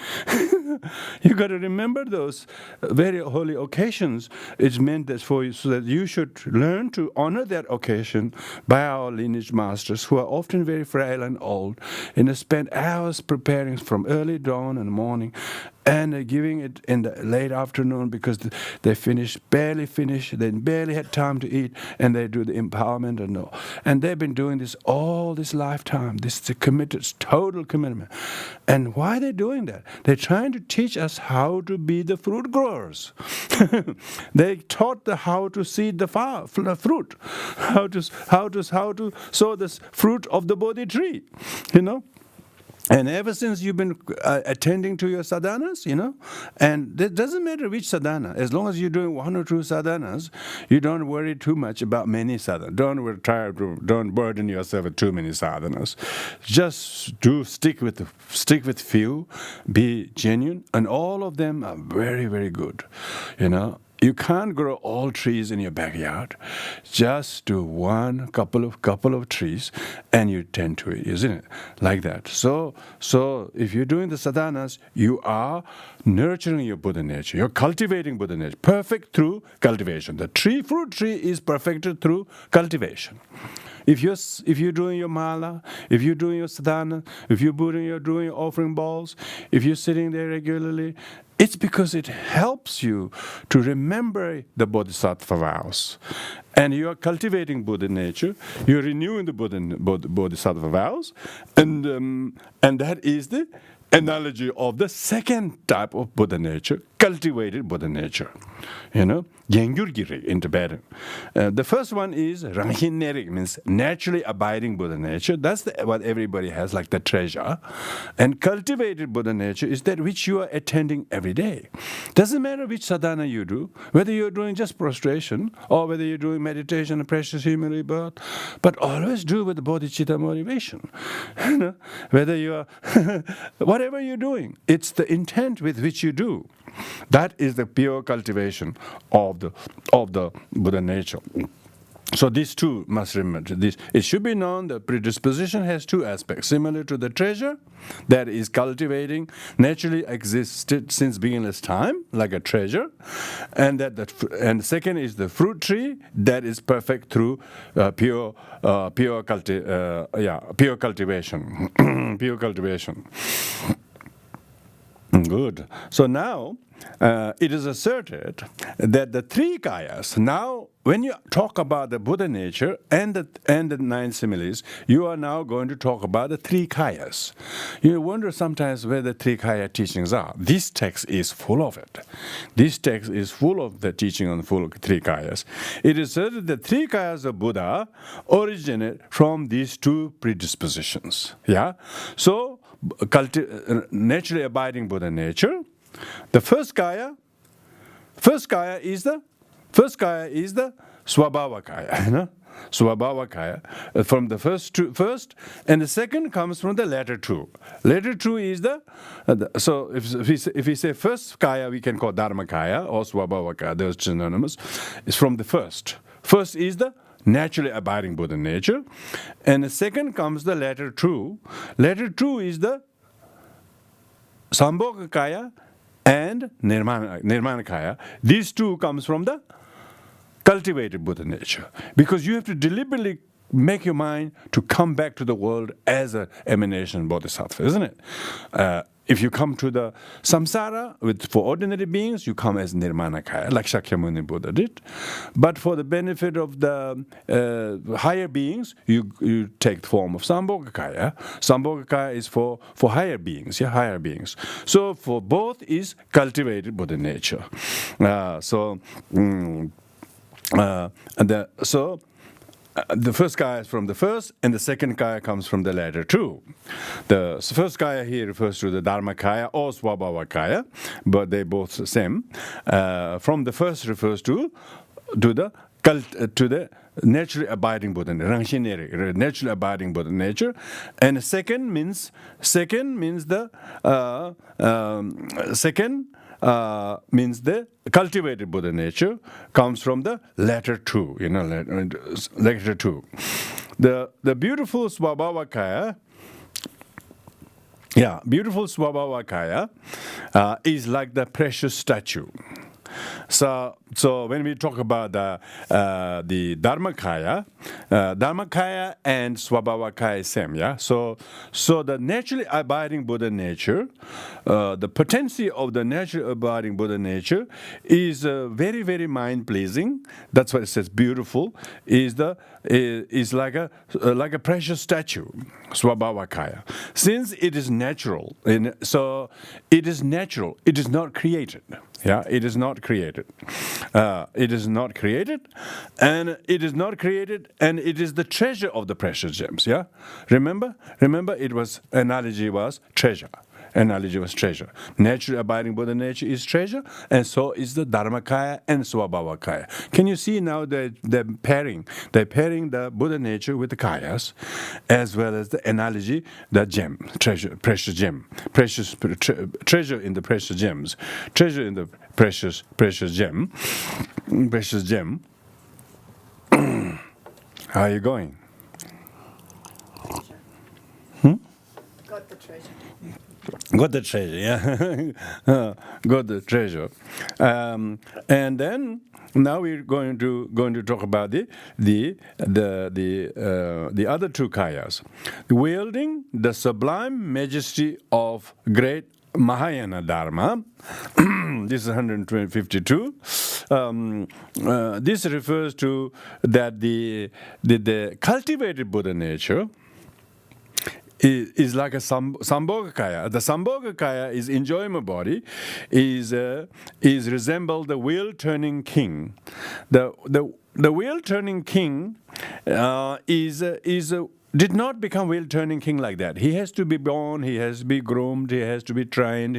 You got to remember those very holy occasions. It's meant that for you, so that you should learn to honor that occasion by our lineage masters, who are often very frail and old, and they spend hours preparing from early dawn and morning, and giving it in the late afternoon because they barely finish, they barely had time to eat, and they do the empowerment and all. And they've been doing this all this lifetime. This is a committed, total commitment. And why are they doing that? They're trying to teach us how to be the fruit growers. They taught how to seed the fruit, how to sow the fruit of the Bodhi tree, And ever since you've been attending to your sadhanas, and it doesn't matter which sadhana, as long as you're doing one or two sadhanas, you don't worry too much about many sadhanas. Don't burden yourself with too many sadhanas. Just stick with few, be genuine, and all of them are very, very good, You can't grow all trees in your backyard. Just do one couple of trees, and you tend to it, isn't it? Like that. So if you're doing the sadhanas, you are nurturing your Buddha nature. You're cultivating Buddha nature. Perfect through cultivation. The fruit tree is perfected through cultivation. If you're doing your mala, if you're doing your sadhana, if you're doing your offering balls, if you're sitting there regularly, it's because it helps you to remember the bodhisattva vows. And you are cultivating Buddha nature, you're renewing the bodhisattva vows, and that is the analogy of the second type of Buddha nature, cultivated Buddha nature. Gengyur Giri in Tibetan. The first one is Ranghin Nerik, means naturally abiding Buddha nature. That's what everybody has, like the treasure. And cultivated Buddha nature is that which you are attending every day. Doesn't matter which sadhana you do, whether you're doing just prostration or whether you're doing meditation and precious human rebirth, but always do with the bodhicitta motivation. Whether you are, whatever you're doing, it's the intent with which you do. That is the pure cultivation of the Buddha nature. So these two must remember this. It should be known that predisposition has two aspects, similar to the treasure that is cultivating, naturally existed since beginningless time, like a treasure, and second is the fruit tree that is perfect through pure cultivation, pure cultivation. Good. So now it is asserted that the three kayas. Now, when you talk about the Buddha nature and the 9 similes, you are now going to talk about the three kayas. You wonder sometimes where the three kaya teachings are. This text is full of it. This text is full of the teaching on the three kayas. It is asserted that three kayas of Buddha originate from these two predispositions. Yeah. So naturally abiding Buddha nature. The first kaya is the Swabhava kaya. Swabhava kaya from the first, and the second comes from the latter two. Latter two is so if we say first kaya, we can call Dharma kaya or Swabhava kaya. Those synonymous. It's from the first. First is the naturally abiding Buddha nature, and the second comes the latter two. Latter two is the Sambhoga kaya and Nirmanakaya. These two comes from the cultivated Buddha nature. Because you have to deliberately make your mind to come back to the world as an emanation bodhisattva, isn't it? If you come to the samsara for ordinary beings, you come as Nirmanakaya, like Shakyamuni Buddha did. But for the benefit of the higher beings, you take the form of Sambhogakaya. Sambhogakaya is for higher beings, higher beings. So for both is cultivated Buddha nature. The first kaya is from the first, and the second kaya comes from the latter two. The first kaya here refers to the Dharmakaya or Swabhavakaya, but they both the same. From the first refers to the naturally abiding Buddha, Rangshineri, naturally abiding Buddha nature, and second means the cultivated Buddha nature comes from the latter two, latter two. The beautiful Swabhavakaya, is like the precious statue. So when we talk about the Dharmakaya and Swabhavakaya is same, yeah. So the naturally abiding Buddha nature, the potency of the naturally abiding Buddha nature is very, very mind pleasing. That's what it says. Beautiful is like a precious statue, Swabhavakaya. Since it is natural, so it is natural. It is not created. Yeah, it is not created. It is not created, and it is the treasure of the precious gems. Yeah, remember, it was analogy was treasure. Naturally abiding Buddha nature is treasure, and so is the Dharmakaya and Swabhavakaya. Can you see now they're pairing the Buddha nature with the kayas, as well as the analogy, the gem, treasure, precious gem, treasure in the precious gems, treasure in the precious gem. How are you going? Got the treasure. Got the treasure, yeah. Got the treasure, and then now we're going to talk about the other two kayas, wielding the sublime majesty of great Mahayana Dharma. This is 152. This refers to that the cultivated Buddha nature is like a Sambhogakaya. The Sambhogakaya is enjoying my body, is resemble the wheel-turning king. The wheel-turning king did not become wheel-turning king like that. He has to be born, he has to be groomed, he has to be trained,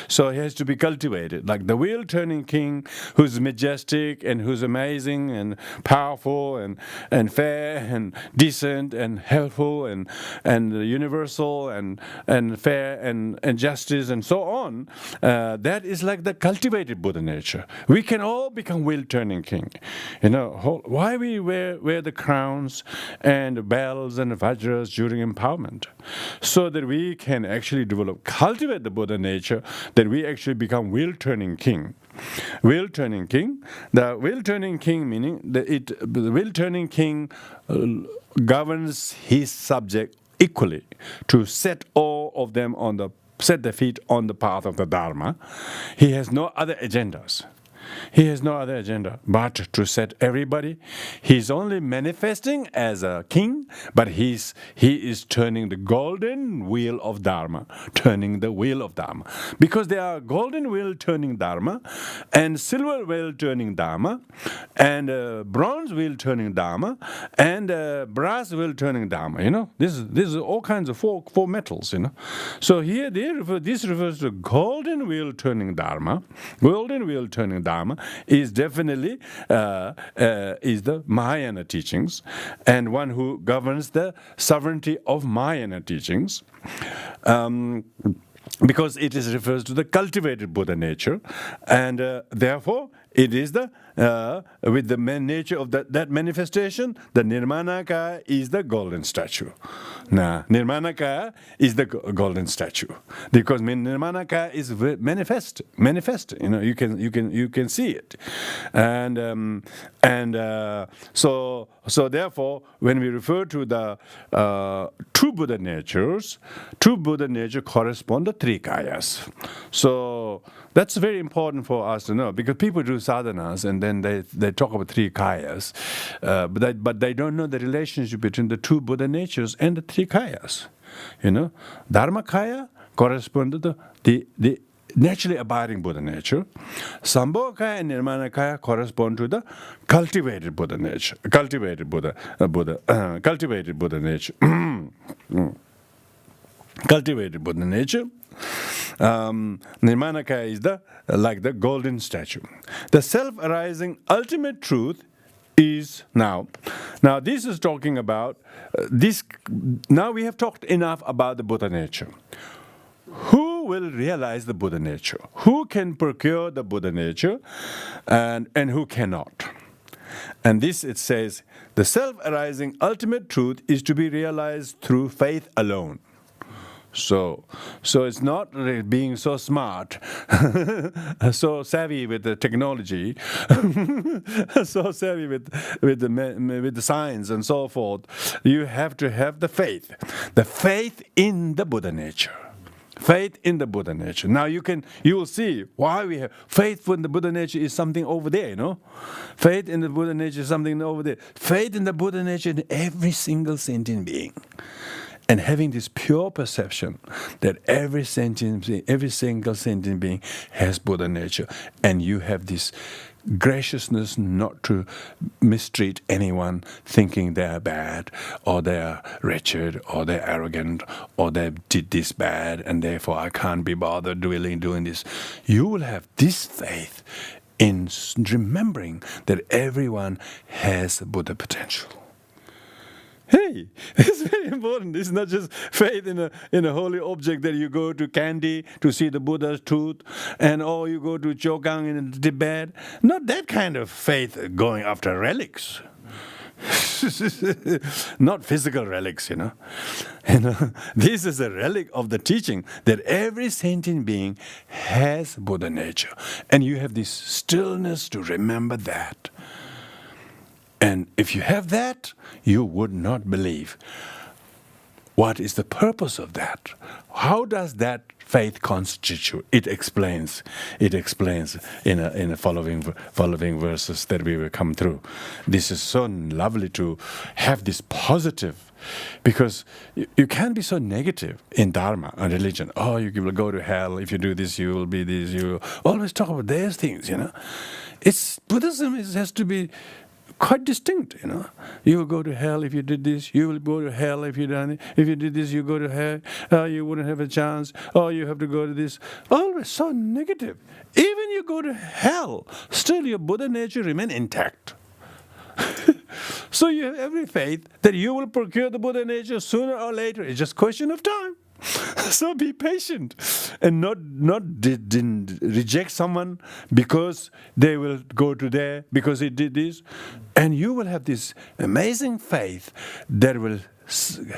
so he has to be cultivated. Like the wheel-turning king who's majestic and who's amazing and powerful and fair and decent and helpful and universal and fair and justice and so on. That is like the cultivated Buddha nature. We can all become wheel-turning king. Why we wear the crowns and bells and Vajras during empowerment, so that we can actually cultivate the Buddha nature, that we actually become wheel-turning king. Wheel-turning king. The wheel-turning king meaning the wheel-turning king governs his subject equally to set all of them set their feet on the path of the Dharma. He has no other agendas. He has no other agenda but to set everybody. He's only manifesting as a king, but he is turning the golden wheel of Dharma, because there are golden wheel turning Dharma, and silver wheel turning Dharma, and bronze wheel turning Dharma, and brass wheel turning Dharma. This is all kinds of four metals. So here this refers to golden wheel turning Dharma. Golden wheel turning Dharma is definitely is the Mahayana teachings, and one who governs the sovereignty of Mahayana teachings. Because it refers to the cultivated Buddha nature, and therefore it is the with the nature of that manifestation, the Nirmanakaya is the golden statue. Now, Nirmanakaya is the golden statue because Nirmanakaya is manifest. You know, you can see it, and so therefore, when we refer to the two Buddha natures correspond to three kayas. So that's very important for us to know because people do sadhanas and then they talk about three kayas, but they don't know the relationship between the two Buddha natures and the three kayas. You know, Dharma kaya corresponds to the naturally abiding Buddha nature. Sambhogakaya and Nirmanakaya correspond to the cultivated Buddha nature. Cultivated Buddha nature. Cultivated Buddha nature. Nirmanakaya is like the golden statue. The self-arising ultimate truth is now. Now this is talking about this. Now we have talked enough about the Buddha nature. Who will realize the Buddha nature? Who can procure the Buddha nature and who cannot? And this, it says, the self-arising ultimate truth is to be realized through faith alone. So it's not being so smart, so savvy with the technology, so savvy with the science and so forth. You have to have the faith in the Buddha nature. Faith in the Buddha nature. Now you will see why we have faith in the Buddha nature is something over there, you know. Faith in the Buddha nature is something over there. Faith in the Buddha nature in every single sentient being. And having this pure perception that every single sentient being has Buddha nature, and you have this graciousness not to mistreat anyone thinking they are bad or they are wretched or they're arrogant or they did this bad and therefore I can't be bothered doing this. You will have this faith in remembering that everyone has Buddha potential. Hey, it's very important. It's not just faith in a holy object that you go to Kandy to see the Buddha's tooth, or you go to Choedak in Tibet. Not that kind of faith going after relics. Not physical relics, you know. This is a relic of the teaching that every sentient being has Buddha nature. And you have this stillness to remember that. And if you have that, you would not believe. What is the purpose of that? How does that faith constitute? It explains in the following verses that we will come through. This is so lovely to have this positive, because you can't be so negative in Dharma and religion. Oh, you will go to hell if you do this. You will be this. You always talk about those things. You know, it's Buddhism. It has to be quite distinct, you know. You will go to hell if you did this. You will go to hell if you done it. If you did this, you go to hell. You wouldn't have a chance. Oh, you have to go to this. Always so negative. Even you go to hell, still your Buddha nature remain intact. So you have every faith that you will procure the Buddha nature sooner or later. It's just a question of time. So be patient and not reject someone because they will go to there because he did this. And you will have this amazing faith that will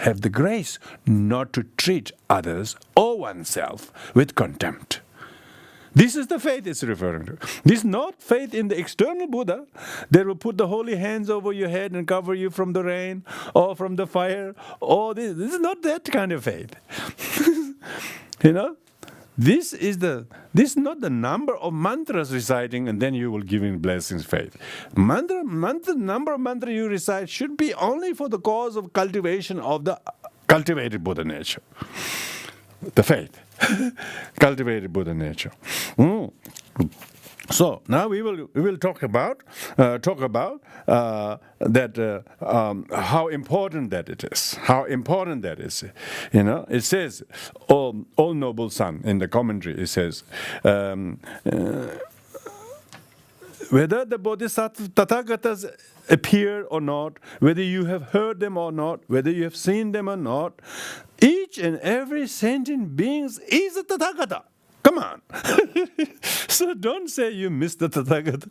have the grace not to treat others or oneself with contempt. This is the faith it's referring to. This is not faith in the external Buddha that will put the holy hands over your head and cover you from the rain or from the fire. Or this is not that kind of faith. You know, this is not the number of mantras reciting and then you will give in blessings faith. Number of mantras you recite should be only for the cause of cultivation of the cultivated Buddha nature. The faith. Cultivated Buddha nature. So now we will talk about that how important that it is. How important that is. You know, it says, "Oh noble son," in the commentary. It says, whether the Bodhisattva Tathagatas appear or not, whether you have heard them or not, whether you have seen them or not, each and every sentient being is a Tathagata. Come on. So don't say you missed the Tathagata.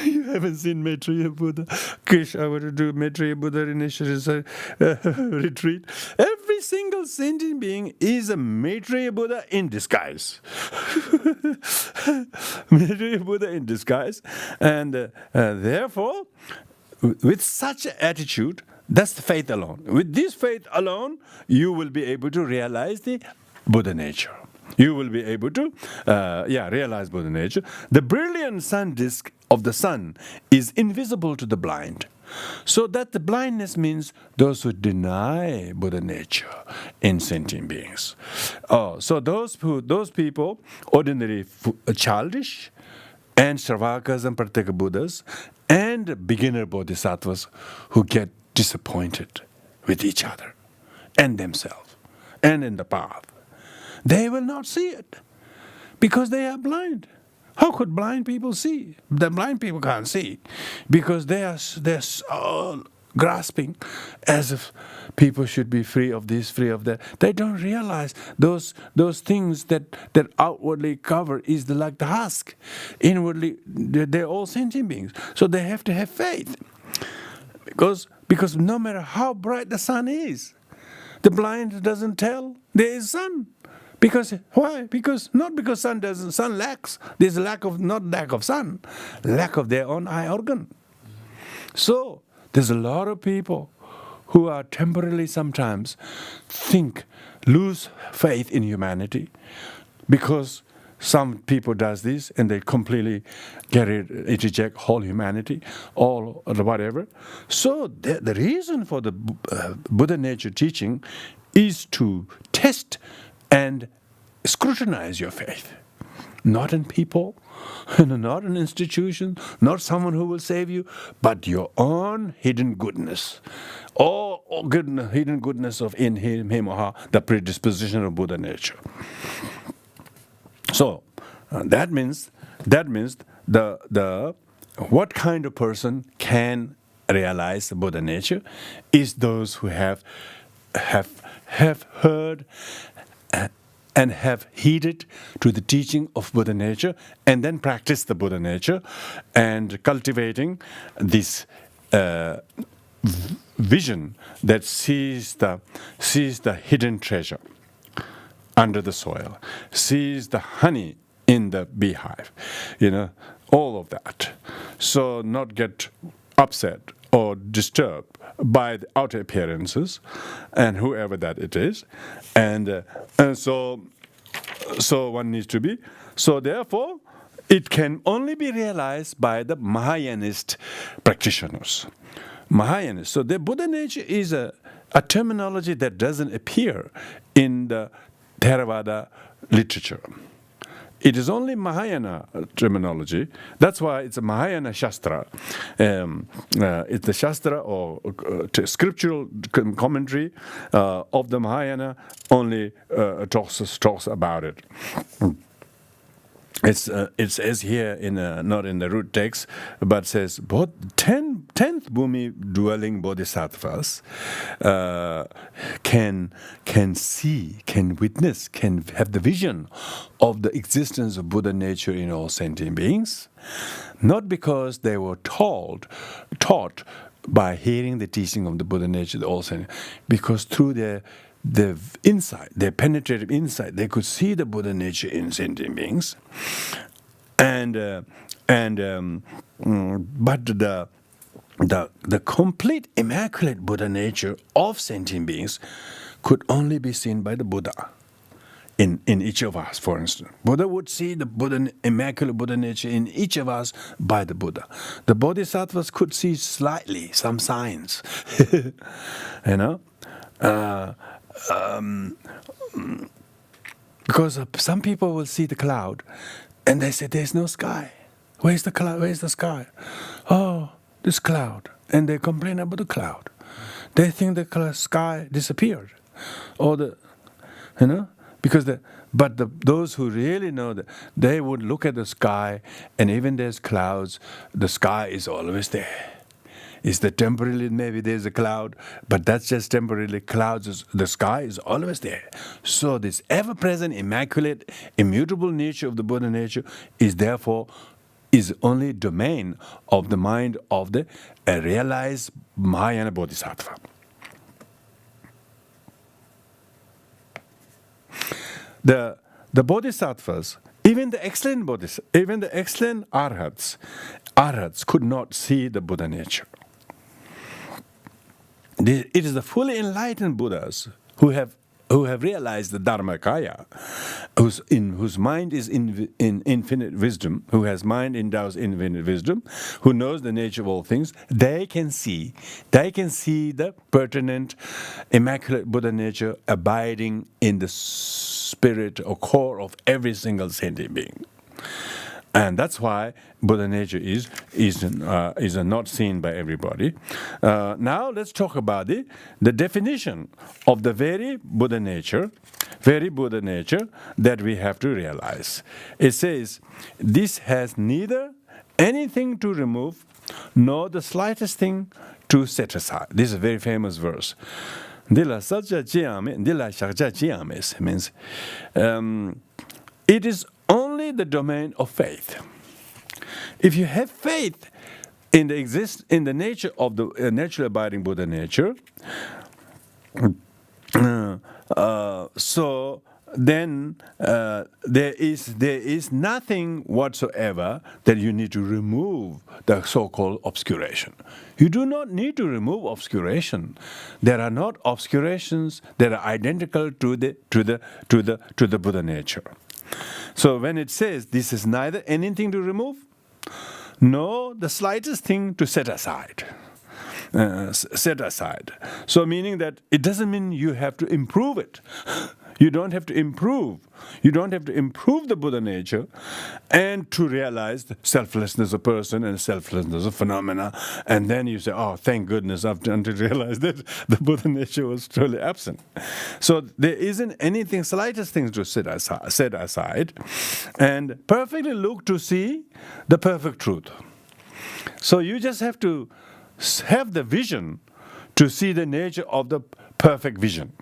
You haven't seen Maitreya Buddha. Kish, I want to do Maitreya Buddha initiation retreat. Every single sentient being is a Maitreya Buddha in disguise. Maitreya Buddha in disguise. And therefore, with such attitude, that's the faith alone. With this faith alone, you will be able to realize the Buddha nature. You will be able to realize Buddha nature. The brilliant sun disk of the sun is invisible to the blind. So that the blindness means those who deny Buddha nature in sentient beings. So those people, ordinary childish, and Shravakas and Pratyeka Buddhas, and beginner bodhisattvas who get disappointed with each other and themselves and in the path. They will not see it because they are blind. How could blind people see? The blind people can't see because they're so grasping as if people should be free of this, free of that. They don't realize those things that outwardly cover is like the husk. Inwardly, they're all sentient beings. So they have to have faith. Because no matter how bright the sun is, the blind doesn't tell there is sun. Because why? Not because sun lacks. There's lack of sun, lack of their own eye organ. So there's a lot of people who are temporarily sometimes lose faith in humanity because some people does this and they completely it reject whole humanity, all or whatever. So the reason for the Buddha nature teaching is to test and scrutinize your faith. Not in people, not in institutions, not someone who will save you, but your own hidden goodness. Hidden goodness of in him or her, the predisposition of Buddha nature. So that means the what kind of person can realize the Buddha nature is those who have heard and have heeded to the teaching of Buddha nature and then practice the Buddha nature and cultivating this vision that sees the hidden treasure under the soil, sees the honey in the beehive, all of that. So not get upset or disturbed by the outer appearances and whoever that it is. And so one needs to be. So therefore, it can only be realized by the Mahayanist practitioners. Mahayanist. So the Buddha nature is a terminology that doesn't appear in the Theravada literature. It is only Mahayana terminology. That's why it's a Mahayana Shastra. It's the Shastra or scriptural commentary of the Mahayana only talks about it. It says here not in the root text, but says both 10th Bhumi dwelling bodhisattvas can see, can witness, can have the vision of the existence of Buddha nature in all sentient beings, not because they were taught by hearing the teaching of the Buddha nature, all sentient, because through their insight, their penetrative insight, they could see the Buddha nature in sentient beings, but the complete immaculate Buddha nature of sentient beings could only be seen by the Buddha in each of us. For instance, Buddha would see the immaculate Buddha nature in each of us by the Buddha. The bodhisattvas could see slightly some signs, because some people will see the cloud and they say there's no sky. Where's the cloud? Where's the sky? Oh, this cloud. And they complain about the cloud. They think the sky disappeared. Those who really know that, they would look at the sky, and even there's clouds, the sky is always there. Is that temporarily maybe there's a cloud, but that's just temporarily. Clouds, the sky is always there. So this ever-present, immaculate, immutable nature of the Buddha nature is therefore is only domain of the mind of the realized Mahayana Bodhisattva. The Bodhisattvas, even the excellent arhats could not see the Buddha nature. It is the fully enlightened Buddhas who have realized the Dharmakaya, whose mind is in infinite wisdom, who has mind endows infinite wisdom, who knows the nature of all things. They can see the pertinent, immaculate Buddha nature abiding in the spirit or core of every single sentient being. And that's why Buddha nature is not seen by everybody. Now let's talk about the definition of the very Buddha nature that we have to realize. It says, this has neither anything to remove nor the slightest thing to set aside. This is a very famous verse. Dila satcha chiyame, dila shakcha chiyames means it is only the domain of faith. If you have faith in the nature of the naturally abiding Buddha nature, so then there is nothing whatsoever that you need to remove the so-called obscuration. You do not need to remove obscuration. There are not obscurations that are identical to the Buddha nature. So when it says this is neither anything to remove, nor the slightest thing to set aside. So meaning that it doesn't mean you have to improve it. You don't have to improve. You don't have to improve the Buddha nature and to realize the selflessness of person and selflessness of phenomena. And then you say, oh, thank goodness I've done to realize that the Buddha nature was totally absent. So there isn't anything, slightest things to set aside and perfectly look to see the perfect truth. So you just have to have the vision to see the nature of the perfect vision.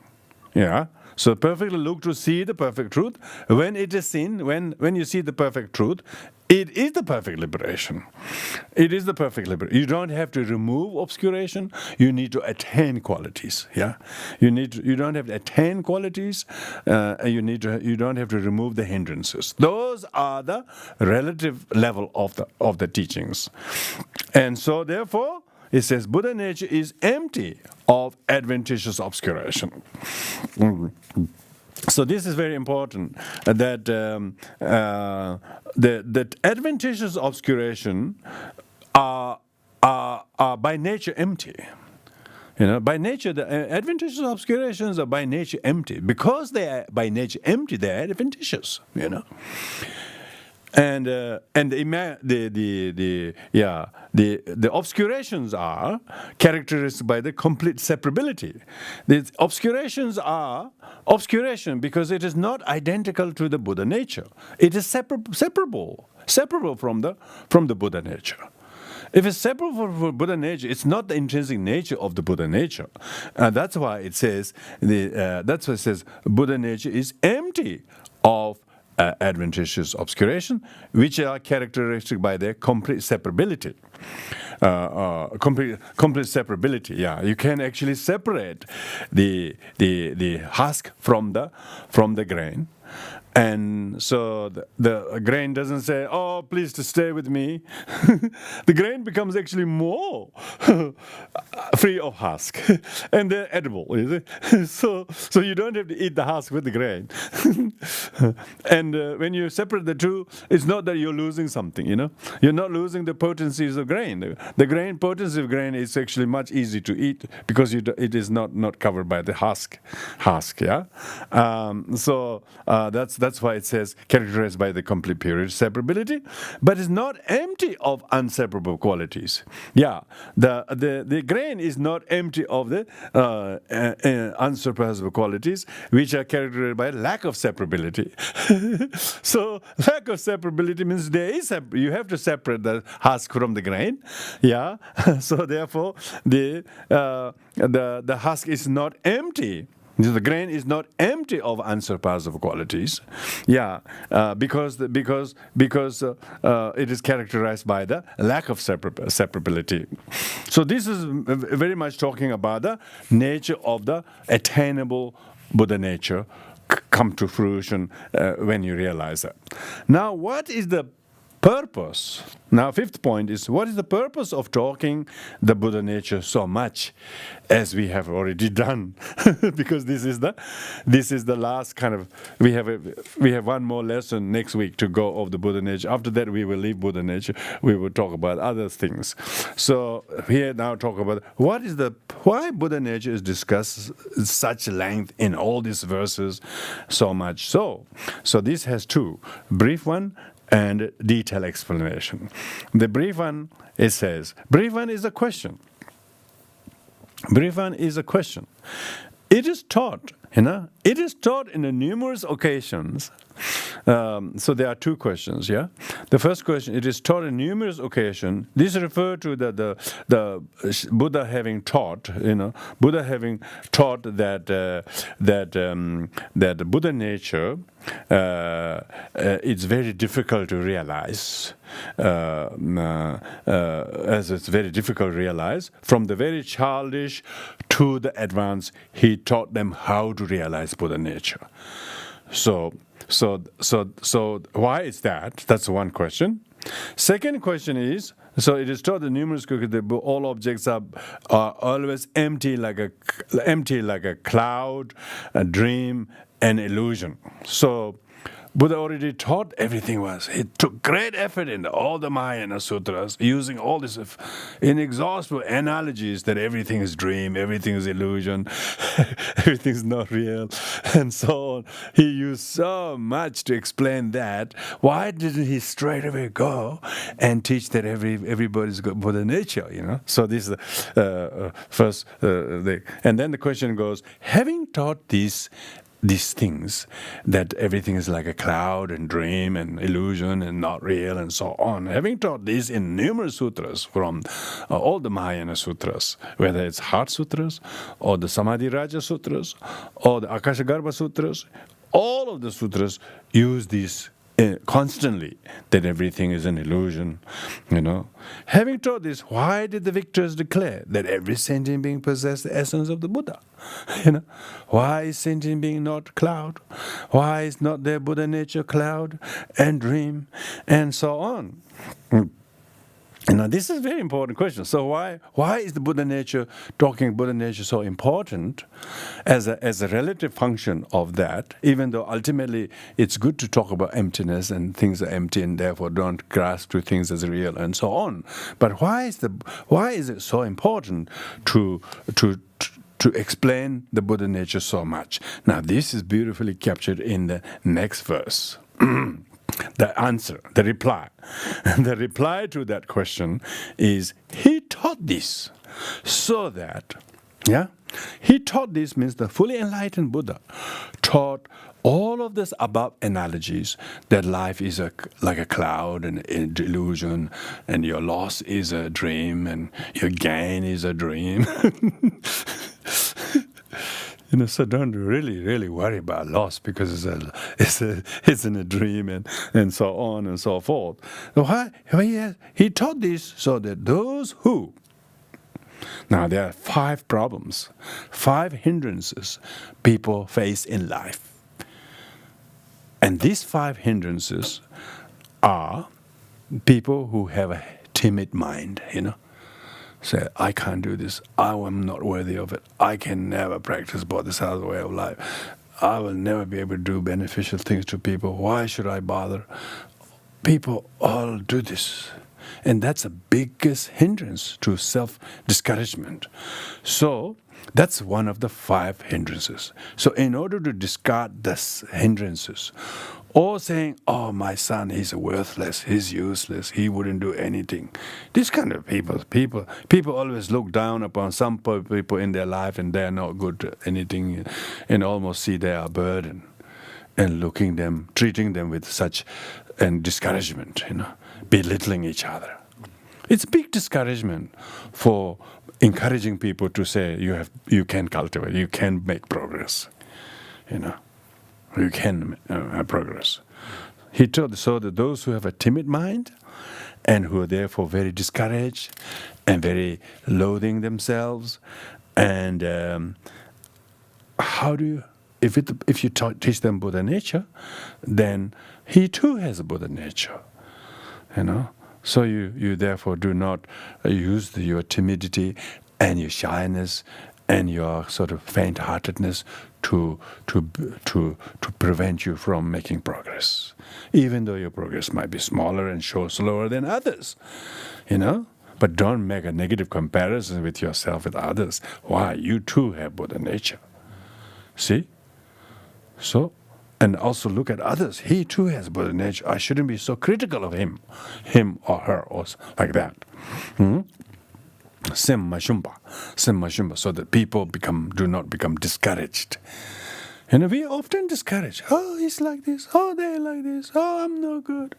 Yeah. So perfectly look to see the perfect truth. When it is seen, when you see the perfect truth, it is the perfect liberation. It is the perfect liberation. You don't have to remove obscuration. You need to attain qualities. Yeah, you don't have to attain qualities. You don't have to remove the hindrances. Those are the relative level of the teachings, and so therefore. It says Buddha nature is empty of adventitious obscuration. So this is very important, that that adventitious obscuration are by nature empty. You know, by nature, the adventitious obscurations are by nature empty. Because they are by nature empty, they are adventitious. You know. And the obscurations are characterized by the complete separability. The obscurations are obscuration because it is not identical to the Buddha nature. It is separable from the Buddha nature. If it's separable from Buddha nature, it's not the intrinsic nature of the Buddha nature. That's why it says Buddha nature is empty of adventitious obscuration, which are characteristic by their complete separability. Complete separability. Yeah, you can actually separate the husk from the grain. And so the grain doesn't say, oh, please to stay with me. The grain becomes actually more free of husk. And they're edible. So you don't have to eat the husk with the grain. And when you separate the two, it's not that you're losing something, you know. You're not losing the potencies of grain. The potency of grain is actually much easier to eat because it is not covered by the husk, yeah. So that's That's why it says characterized by the complete period separability, but it's not empty of unseparable qualities. Yeah, the grain is not empty of the unsurpassable qualities, which are characterized by lack of separability. So lack of separability means you have to separate the husk from the grain. Yeah, so therefore the husk is not empty. The grain is not empty of unsurpassable qualities, yeah, because it is characterized by the lack of separability. So this is very much talking about the nature of the attainable Buddha nature come to fruition when you realize that. Now, what is the purpose? Now, fifth point is, what is the purpose of talking the Buddha nature so much, as we have already done? Because this is the last kind of, we have one more lesson next week to go of the Buddha nature. After that, we will leave Buddha nature. We will talk about other things. So here now talk about why Buddha nature is discussed such length in all these verses so much. So this has two, brief one and detailed explanation. The brief one, it says, brief one is a question. Brief one is a question. It is taught, it is taught in numerous occasions. So there are two questions, yeah? The first question, it is taught in numerous occasions. This refers to the Buddha having taught, Buddha having taught that the Buddha nature it's very difficult to realize, as it's very difficult to realize. From the very childish to the advanced, he taught them how to realize Buddha nature. So why is that? That's one question. Second question is, so it is taught in numerous cases that all objects are always empty like a cloud, a dream, an illusion. So Buddha already taught everything was. He took great effort in all the Mahayana sutras, using all these inexhaustible analogies that everything is dream, everything is illusion, everything is not real, and so on. He used so much to explain that. Why didn't he straight away go and teach that everybody's got Buddha nature, So this is the first thing. And then the question goes, having taught these things, that everything is like a cloud and dream and illusion and not real and so on. Having taught this in numerous sutras from all the Mahayana sutras, whether it's Heart Sutras or the Samadhi Raja Sutras or the Akashagarbha Sutras, all of the sutras use these constantly, that everything is an illusion, Having taught this, why did the victors declare that every sentient being possessed the essence of the Buddha? Why is sentient being not cloud? Why is not their Buddha nature cloud and dream and so on? Now, this is a very important question. So why is the Buddha nature, talking Buddha nature, so important as a relative function of that, even though ultimately it's good to talk about emptiness and things are empty and therefore don't grasp to things as real and so on. But why is it so important to explain the Buddha nature so much? Now, this is beautifully captured in the next verse. The answer, the reply. The reply to that question is, he taught this so that, he taught this means the fully enlightened Buddha taught all of this above analogies, that life is like a cloud and an illusion, and your loss is a dream, and your gain is a dream. So don't really worry about loss, because it's in a dream and so on and so forth. Why? He taught this so that those who, now there are 5 problems, 5 hindrances people face in life. And these 5 hindrances are people who have a timid mind, Say, I can't do this. I am not worthy of it. I can never practice Bodhisattva way of life. I will never be able to do beneficial things to people. Why should I bother? People all do this. And that's the biggest hindrance to self-discouragement. So, That's one of the 5 hindrances. So in order to discard these hindrances, or saying, oh, my son, he's worthless, he's useless, he wouldn't do anything. This kind of people always look down upon some people in their life and they're not good at anything and almost see they are a burden and treating them with such and discouragement, belittling each other. It's big discouragement for encouraging people to say you can cultivate, you can make progress, you can have progress. He told so that those who have a timid mind and who are therefore very discouraged and very loathing themselves, and if you teach them Buddha nature, then he too has a Buddha nature, So you therefore do not use your timidity and your shyness and your sort of faint-heartedness to prevent you from making progress, even though your progress might be smaller and show slower than others, But don't make a negative comparison with yourself with others. Why? You too have Buddha nature. See? So, and also look at others. He too has Buddha nature. I shouldn't be so critical of him or her, or like that. Sem so that people do not become discouraged. We often discourage. Oh, he's like this. Oh, they're like this. Oh, I'm no good.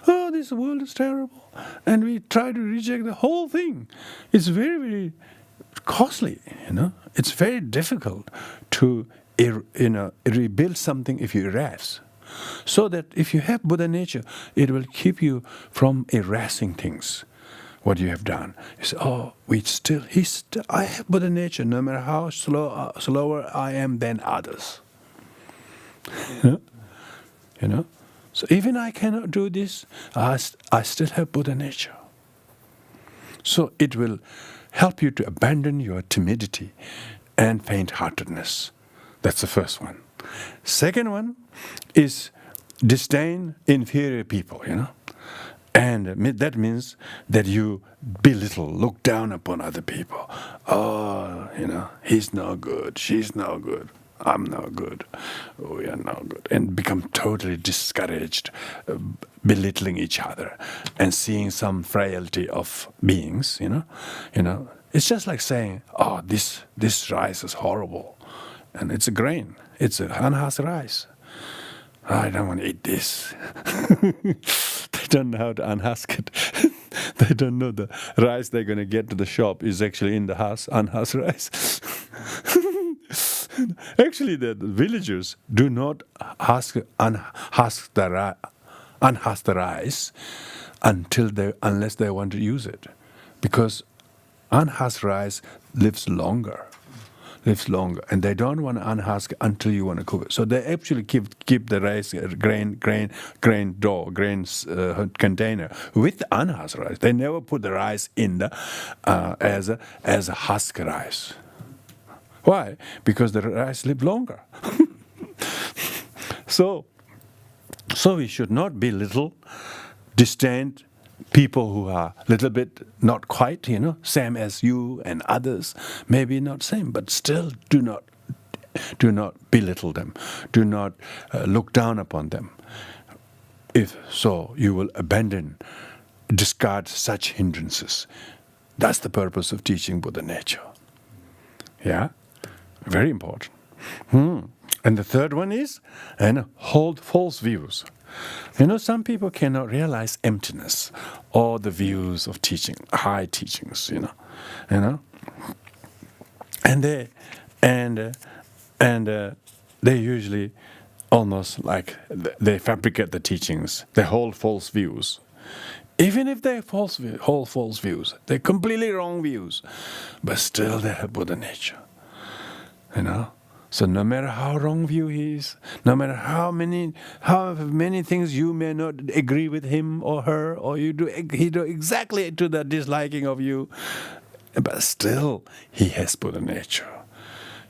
Oh, this world is terrible. And we try to reject the whole thing. It's very, very costly, It's very difficult to rebuild something if you erase. So that if you have Buddha nature, it will keep you from erasing things, what you have done. You say, oh, I have Buddha nature, no matter how slower I am than others. So even I cannot do this, I still have Buddha nature. So it will help you to abandon your timidity and faint-heartedness. That's the first one. Second one is disdain inferior people, And that means that you belittle, look down upon other people. Oh, he's no good, she's no good, I'm no good, we are no good. And become totally discouraged, belittling each other and seeing some frailty of beings, It's just like saying, oh, this rice is horrible. And it's a grain. It's a unhusked rice. I don't want to eat this. They don't know how to unhusk it. They don't know the rice they're going to get to the shop is actually in the unhusked rice. Actually, the villagers do not unhusk the rice unless they want to use it, because unhusked rice lives longer, and they don't want to unhusk until you want to cook it. So they actually keep the rice grain container with the unhusked rice. They never put the rice in the as a husk rice. Why? Because the rice lives longer. So we should not belittle, disdain people who are a little bit not quite, same as you and others, maybe not same, but still do not belittle them. Do not look down upon them. If so, you will discard such hindrances. That's the purpose of teaching Buddha nature. Yeah? Very important. And the third one is, hold false views. Some people cannot realize emptiness or the views of teaching, high teachings, and they usually almost like they fabricate the teachings. They hold false views. Even if they hold false views, they're completely wrong views, but still they have Buddha nature. So no matter how wrong view he is, no matter how many things you may not agree with him or her, or he do exactly to the disliking of you, but still he has Buddha nature.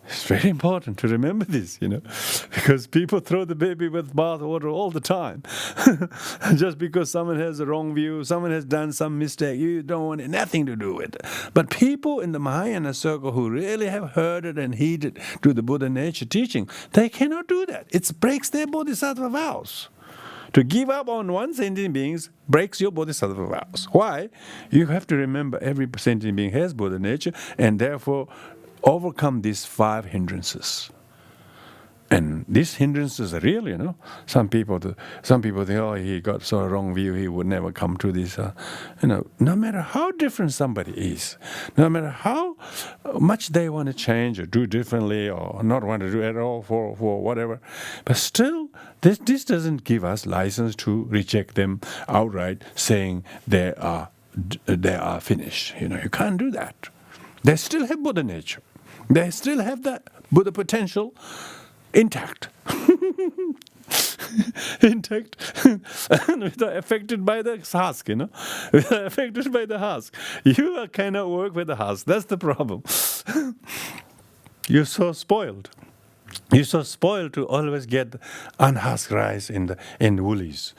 It's very important to remember this, because people throw the baby with bathwater all the time. Just because someone has a wrong view, someone has done some mistake, you don't want nothing to do with it. But people in the Mahayana circle who really have heard it and heeded to the Buddha nature teaching, they cannot do that. It breaks their bodhisattva vows. To give up on one sentient being breaks your bodhisattva vows. Why? You have to remember every sentient being has Buddha nature, and therefore overcome these 5 hindrances. And these hindrances are real, Some people think, oh, he got so wrong view, he would never come to this. No matter how different somebody is, no matter how much they want to change or do differently or not want to do at all for whatever, but still, this doesn't give us license to reject them outright, saying they are finished. You can't do that. They still have Buddha nature. They still have that Buddha potential intact. Intact. And without affected by the husk, Without affected by the husk. You cannot work with the husk. That's the problem. You're so spoiled. You're so spoiled to always get unhusked rice in the woolies.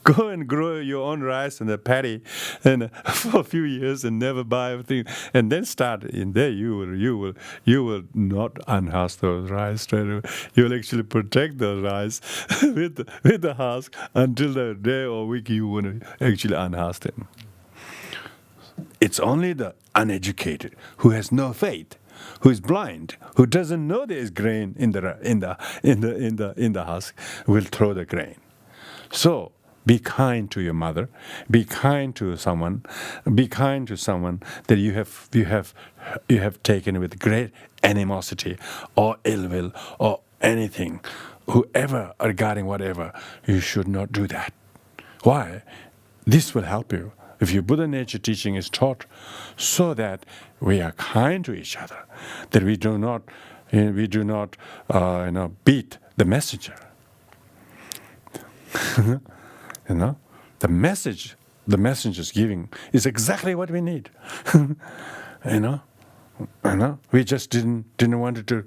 Go and grow your own rice in the paddy and for a few years and never buy everything, and then start in there. You will not unhusk those rice straight away. You will actually protect those rice with the husk until the day or week you want to actually unhusk them. It's only the uneducated who has no faith, who is blind, who doesn't know there is grain in the husk, will throw the grain. So be kind to your mother. Be kind to someone. Be kind to someone that you have taken with great animosity or ill will or anything. Whoever regarding whatever, you should not do that. Why? This will help you. If your Buddha nature teaching is taught, so that we are kind to each other, that we do not beat the messenger. The message the messenger's giving is exactly what we need. We just didn't want to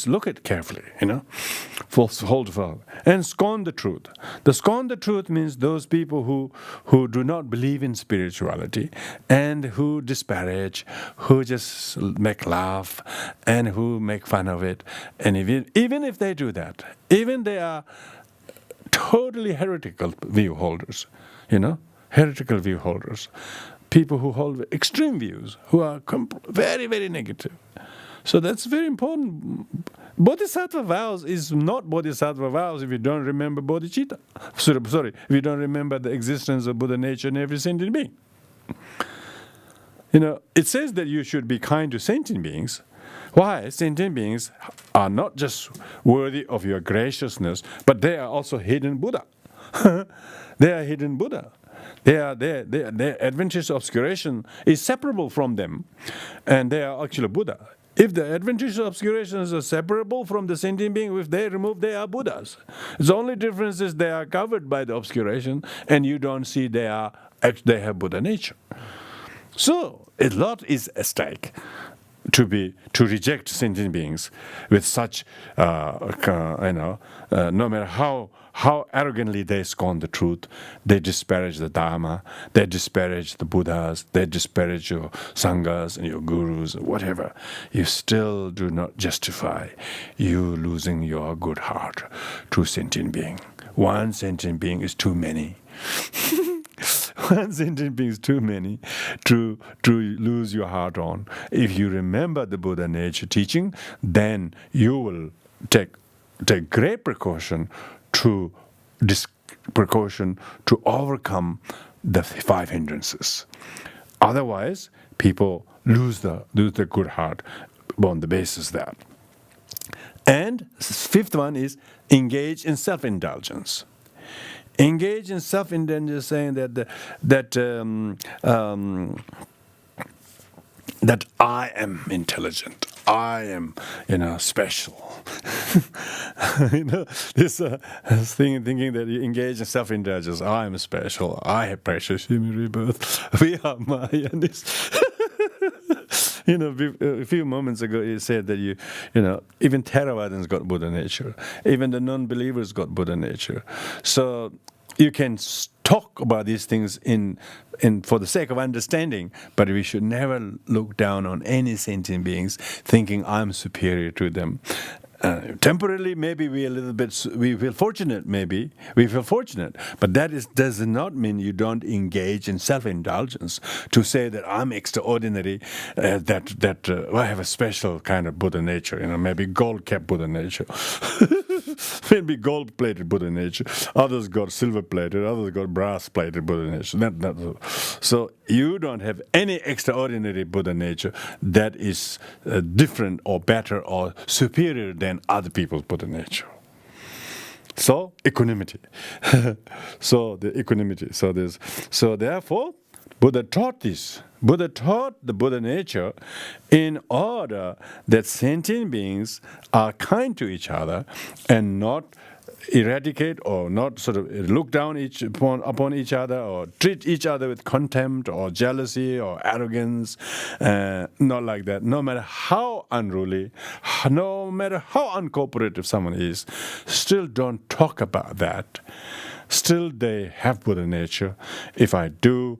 look at carefully, hold firm and scorn the truth. The scorn the truth means those people who do not believe in spirituality and who disparage, who just make laugh and who make fun of it. And even if they do that, even they are totally heretical view holders, heretical view holders, people who hold extreme views, who are very, very negative. So that's very important. Bodhisattva vows is not bodhisattva vows if you don't remember bodhicitta. Sorry, if you don't remember the existence of Buddha nature in every sentient being. It says that you should be kind to sentient beings. Why? Sentient beings are not just worthy of your graciousness, but they are also hidden Buddha. They are hidden Buddha. Their adventitious obscuration is separable from them, and they are actually Buddha. If the adventitious obscurations are separable from the sentient being, if they remove, they are Buddhas. The only difference is they are covered by the obscuration, and you don't see they have Buddha nature. So a lot is at stake to reject sentient beings with such no matter how arrogantly they scorn the truth, they disparage the Dharma, they disparage the Buddhas, they disparage your Sanghas and your Gurus, whatever. You still do not justify you losing your good heart to sentient being. One sentient being is too many. One sentient being is too many to lose your heart on. If you remember the Buddha nature teaching, then you will take great precaution to overcome the 5 hindrances. Otherwise, people lose the good heart on the basis that. And 5th one is engage in self-indulgence. Engage in self-indulgence, saying that that I am intelligent, I am, special. This thinking that you engage in self-indulgence. I am special. I have precious human rebirth. We are Mahayanis. A few moments ago you said that even Theravadins got Buddha nature, even the non-believers got Buddha nature. So you can talk about these things in for the sake of understanding, but we should never look down on any sentient beings, thinking I'm superior to them. Temporarily, maybe we feel fortunate. But that does not mean you don't engage in self-indulgence to say that I'm extraordinary, that I have a special kind of Buddha nature. Maybe gold-capped Buddha nature, maybe gold-plated Buddha nature. Others got silver-plated. Others got brass-plated Buddha nature. So you don't have any extraordinary Buddha nature that is different or better or superior than other people's Buddha nature. So equanimity. So therefore, Buddha taught this. Buddha taught the Buddha nature in order that sentient beings are kind to each other and not eradicate or not sort of look down upon each other or treat each other with contempt or jealousy or arrogance. Not like that. No matter how unruly, no matter how uncooperative someone is, still don't talk about that. Still they have Buddha nature. If I do,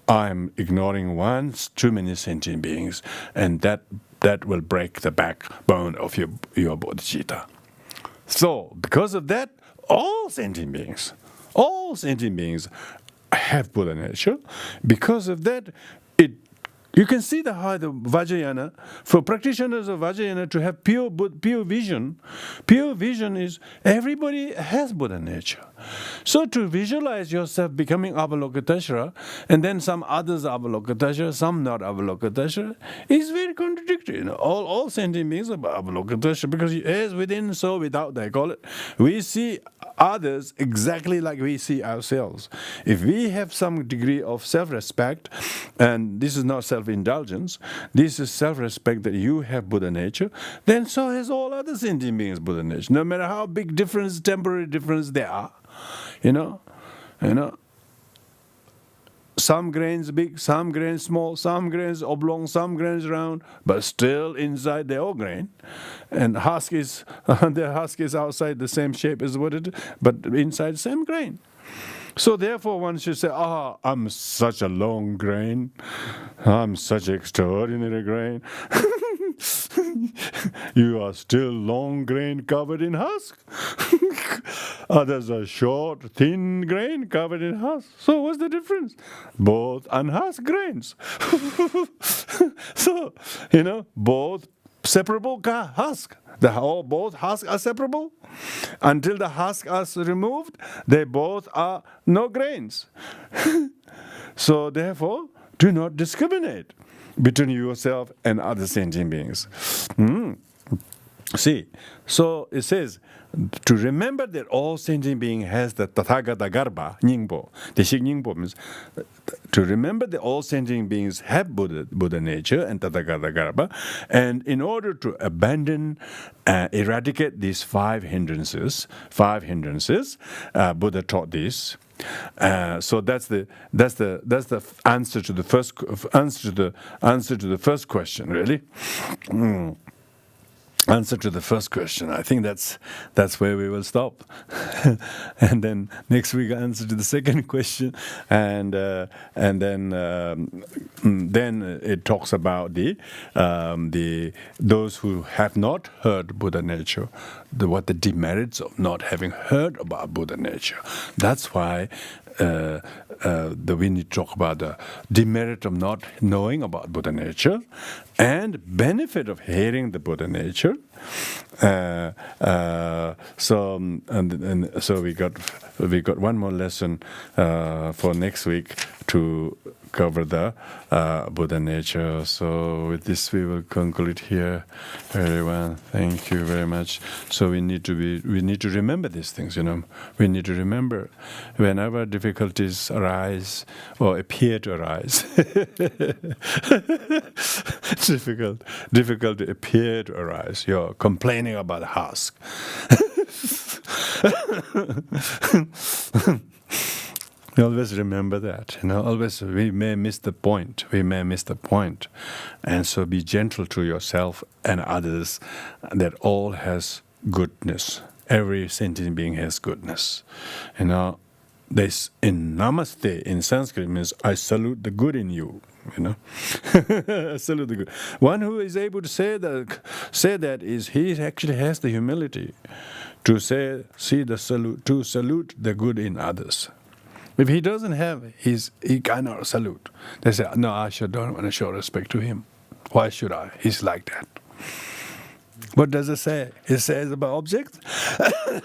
I'm ignoring once too many sentient beings, and that will break the backbone of your bodhicitta. So, because of that, all sentient beings have Buddha nature. Because of that, you can see how the Vajrayana, for practitioners of Vajrayana to have pure vision is everybody has Buddha nature. So to visualize yourself becoming Avalokiteshvara, and then some others are Avalokiteshvara, some not Avalokiteshvara, is very contradictory. All sentient beings are Avalokiteshvara, because as within, so without, they call it. We see others exactly like we see ourselves. If we have some degree of self-respect, and this is not self-indulgence, this is self-respect that you have Buddha nature, then so has all other sentient beings Buddha nature, no matter how big difference, temporary difference they are. Some grains big, some grains small, some grains oblong, some grains round, but still inside they're all grain. And the husk is outside the same shape as what it is, but inside the same grain. So therefore one should say, I'm such a long grain, I'm such extraordinary grain. You are still long grain covered in husk. Others are short, thin grain covered in husk. So what's the difference? Both unhusked grains. So, both separable husk. Both husks are separable. Until the husk is removed, they both are no grains. So therefore, do not discriminate between yourself and other sentient beings. See, so it says, to remember that all sentient being has the Tathagata Garbha, Nyingpo. The Shik Nyingpo means to remember that all sentient beings have Buddha nature and Tathagata Garbha, and in order to abandon, eradicate these five hindrances, Buddha taught this. So that's the answer to the first question, really. Answer to the first question. I think that's where we will stop, and then next week answer to the second question, and then it talks about those who have not heard Buddha nature, what the demerits of not having heard about Buddha nature. That's why we need to talk about the demerit of not knowing about Buddha nature and benefit of hearing the Buddha nature. So we got one more lesson for next week to cover the Buddha nature. So with this we will conclude here, everyone. Thank you very much. So we need to remember these things. We need to remember whenever difficulties arise or appear to arise. difficult to appear to arise. You're complaining about the husk. Always remember that. Always we may miss the point. And so be gentle to yourself and others. That all has goodness. Every sentient being has goodness. This in Namaste in Sanskrit means I salute the good in you. I salute the good. One who is able to say that is he actually has the humility to salute the good in others. If he doesn't have, he cannot salute. They say, no, don't want to show respect to him. Why should I? He's like that. What does it say? It says about objects.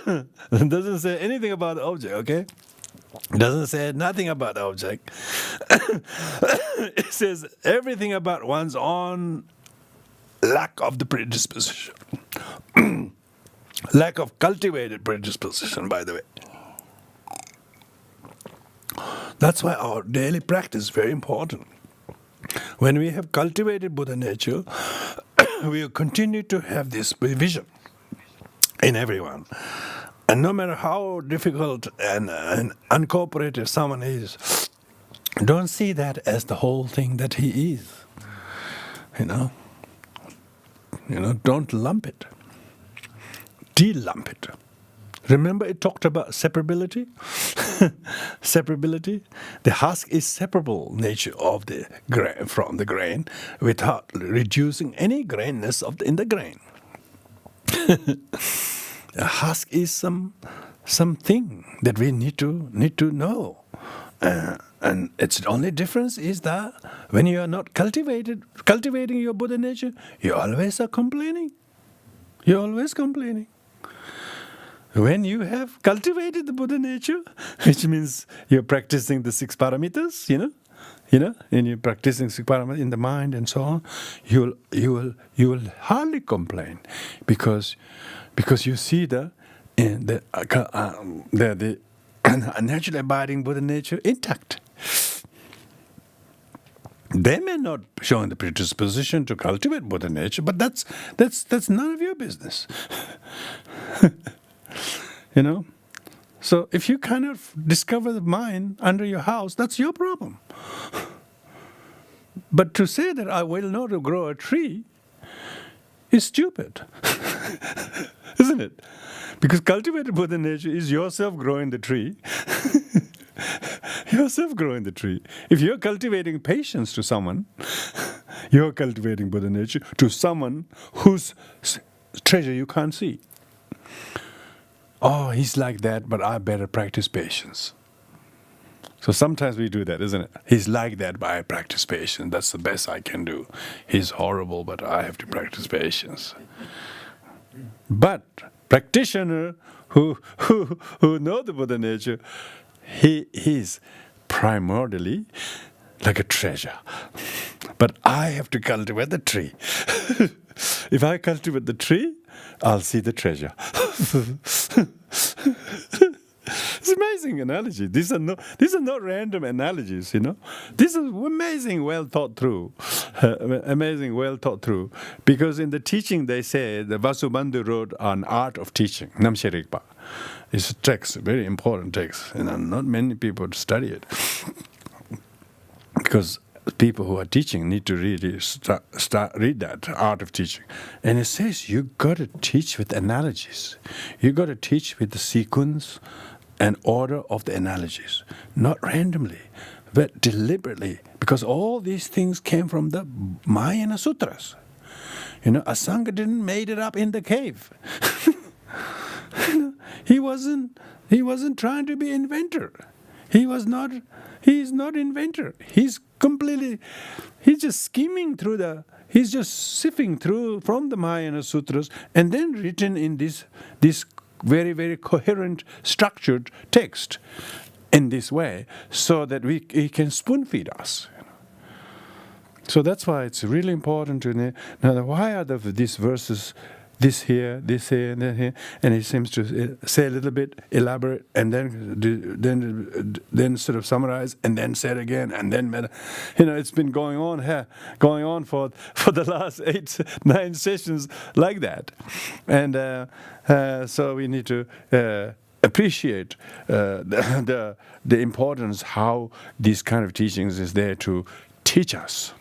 It doesn't say anything about the object, okay? It doesn't say nothing about the object. It says everything about one's own lack of the predisposition. Lack of cultivated predisposition, by the way. That's why our daily practice is very important. When we have cultivated Buddha nature, we will continue to have this vision in everyone. And no matter how difficult and uncooperative someone is, don't see that as the whole thing that he is. Don't lump it. De-lump it. Remember it talked about separability? Separability? The husk is separable nature of the grain from the grain without reducing any grainness in the grain. A husk is something that we need to know. And its only difference is that when you are not cultivating your Buddha nature, you always are complaining. You're always complaining. When you have cultivated the Buddha nature, which means you're practicing the 6 paramitas, and you're practicing 6 paramitas in the mind and so on, you will hardly complain because you see the naturally abiding Buddha nature intact. They may not show the predisposition to cultivate Buddha nature, but that's none of your business. So if you kind of discover the mind under your house, that's your problem. But to say that I will not grow a tree is stupid. Isn't it? Because cultivated Buddha nature is yourself growing the tree. Yourself growing the tree. If you're cultivating patience to someone, you're cultivating Buddha nature to someone whose treasure you can't see. Oh, he's like that, but I better practice patience. So sometimes we do that, isn't it? He's like that, but I practice patience. That's the best I can do. He's horrible, but I have to practice patience. But practitioner who know the Buddha nature, he's primordially like a treasure. But I have to cultivate the tree. If I cultivate the tree, I'll see the treasure. It's an amazing analogy. These are not random analogies, This is amazing, well thought through. Because in the teaching they say, the Vasubandhu wrote on art of teaching, Namshe Rigpa. It's a text, a very important text, and not many people study it. Because people who are teaching need to read that art of teaching. And it says you got to teach with analogies. You got to teach with the sequence and order of the analogies, not randomly, but deliberately, because all these things came from the Mahayana sutras. Asanga didn't made it up in the cave. He wasn't trying to be inventor. He's not inventor. He's just skimming through he's just sifting through from the Mahayana sutras and then written in this very, very coherent, structured text in this way so that he can spoon feed us. So that's why it's really important to know. Now, why are these verses this here, and then here, and he seems to say a little bit, elaborate, and then sort of summarize, and then say it again, and then it's been going on for the last 8-9 sessions like that, and so we need to appreciate the importance how these kind of teachings is there to teach us,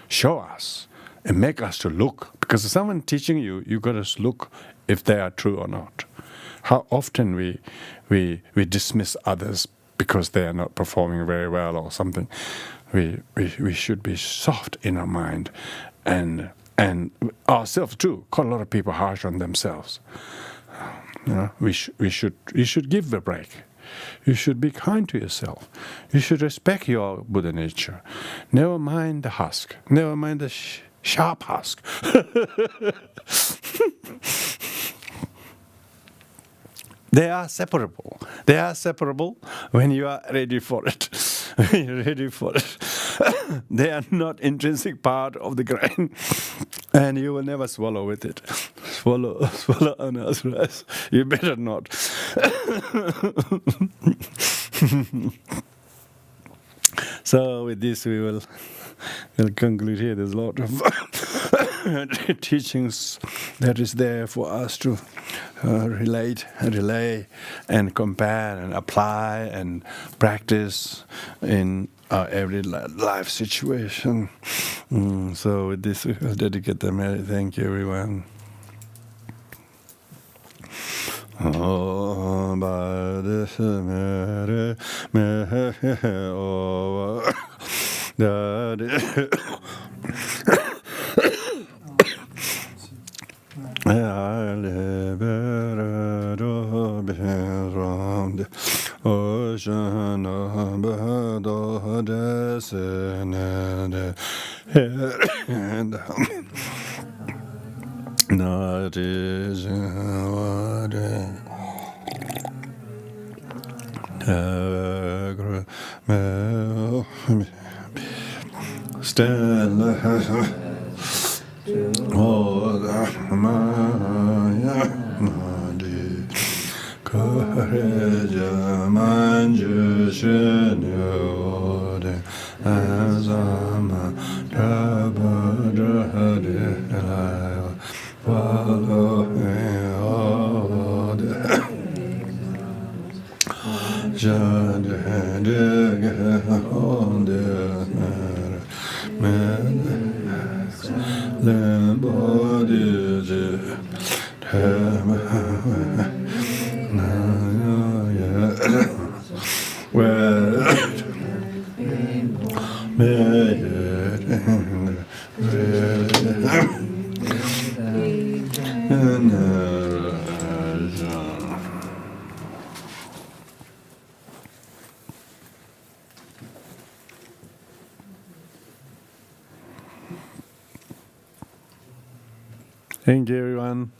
show us, and make us to look. Because if someone teaching you, you got to look if they are true or not. How often we dismiss others because they are not performing very well or something. We should be soft in our mind, and ourselves too. Quite a lot of people are harsh on themselves. We should give a break. You should be kind to yourself. You should respect your Buddha nature. Never mind the husk. Never mind the sharp husk. They are separable. They are separable when you are ready for it. When you're ready for it. They are not intrinsic part of the grain, and you will never swallow with it. Swallow unauthorized. You better not. So with this we'll conclude here. There's a lot of teachings that is there for us to relay, and compare, and apply, and practice in our every life situation. So with this, we'll dedicate the merit. Thank you, everyone. Thank you, everyone.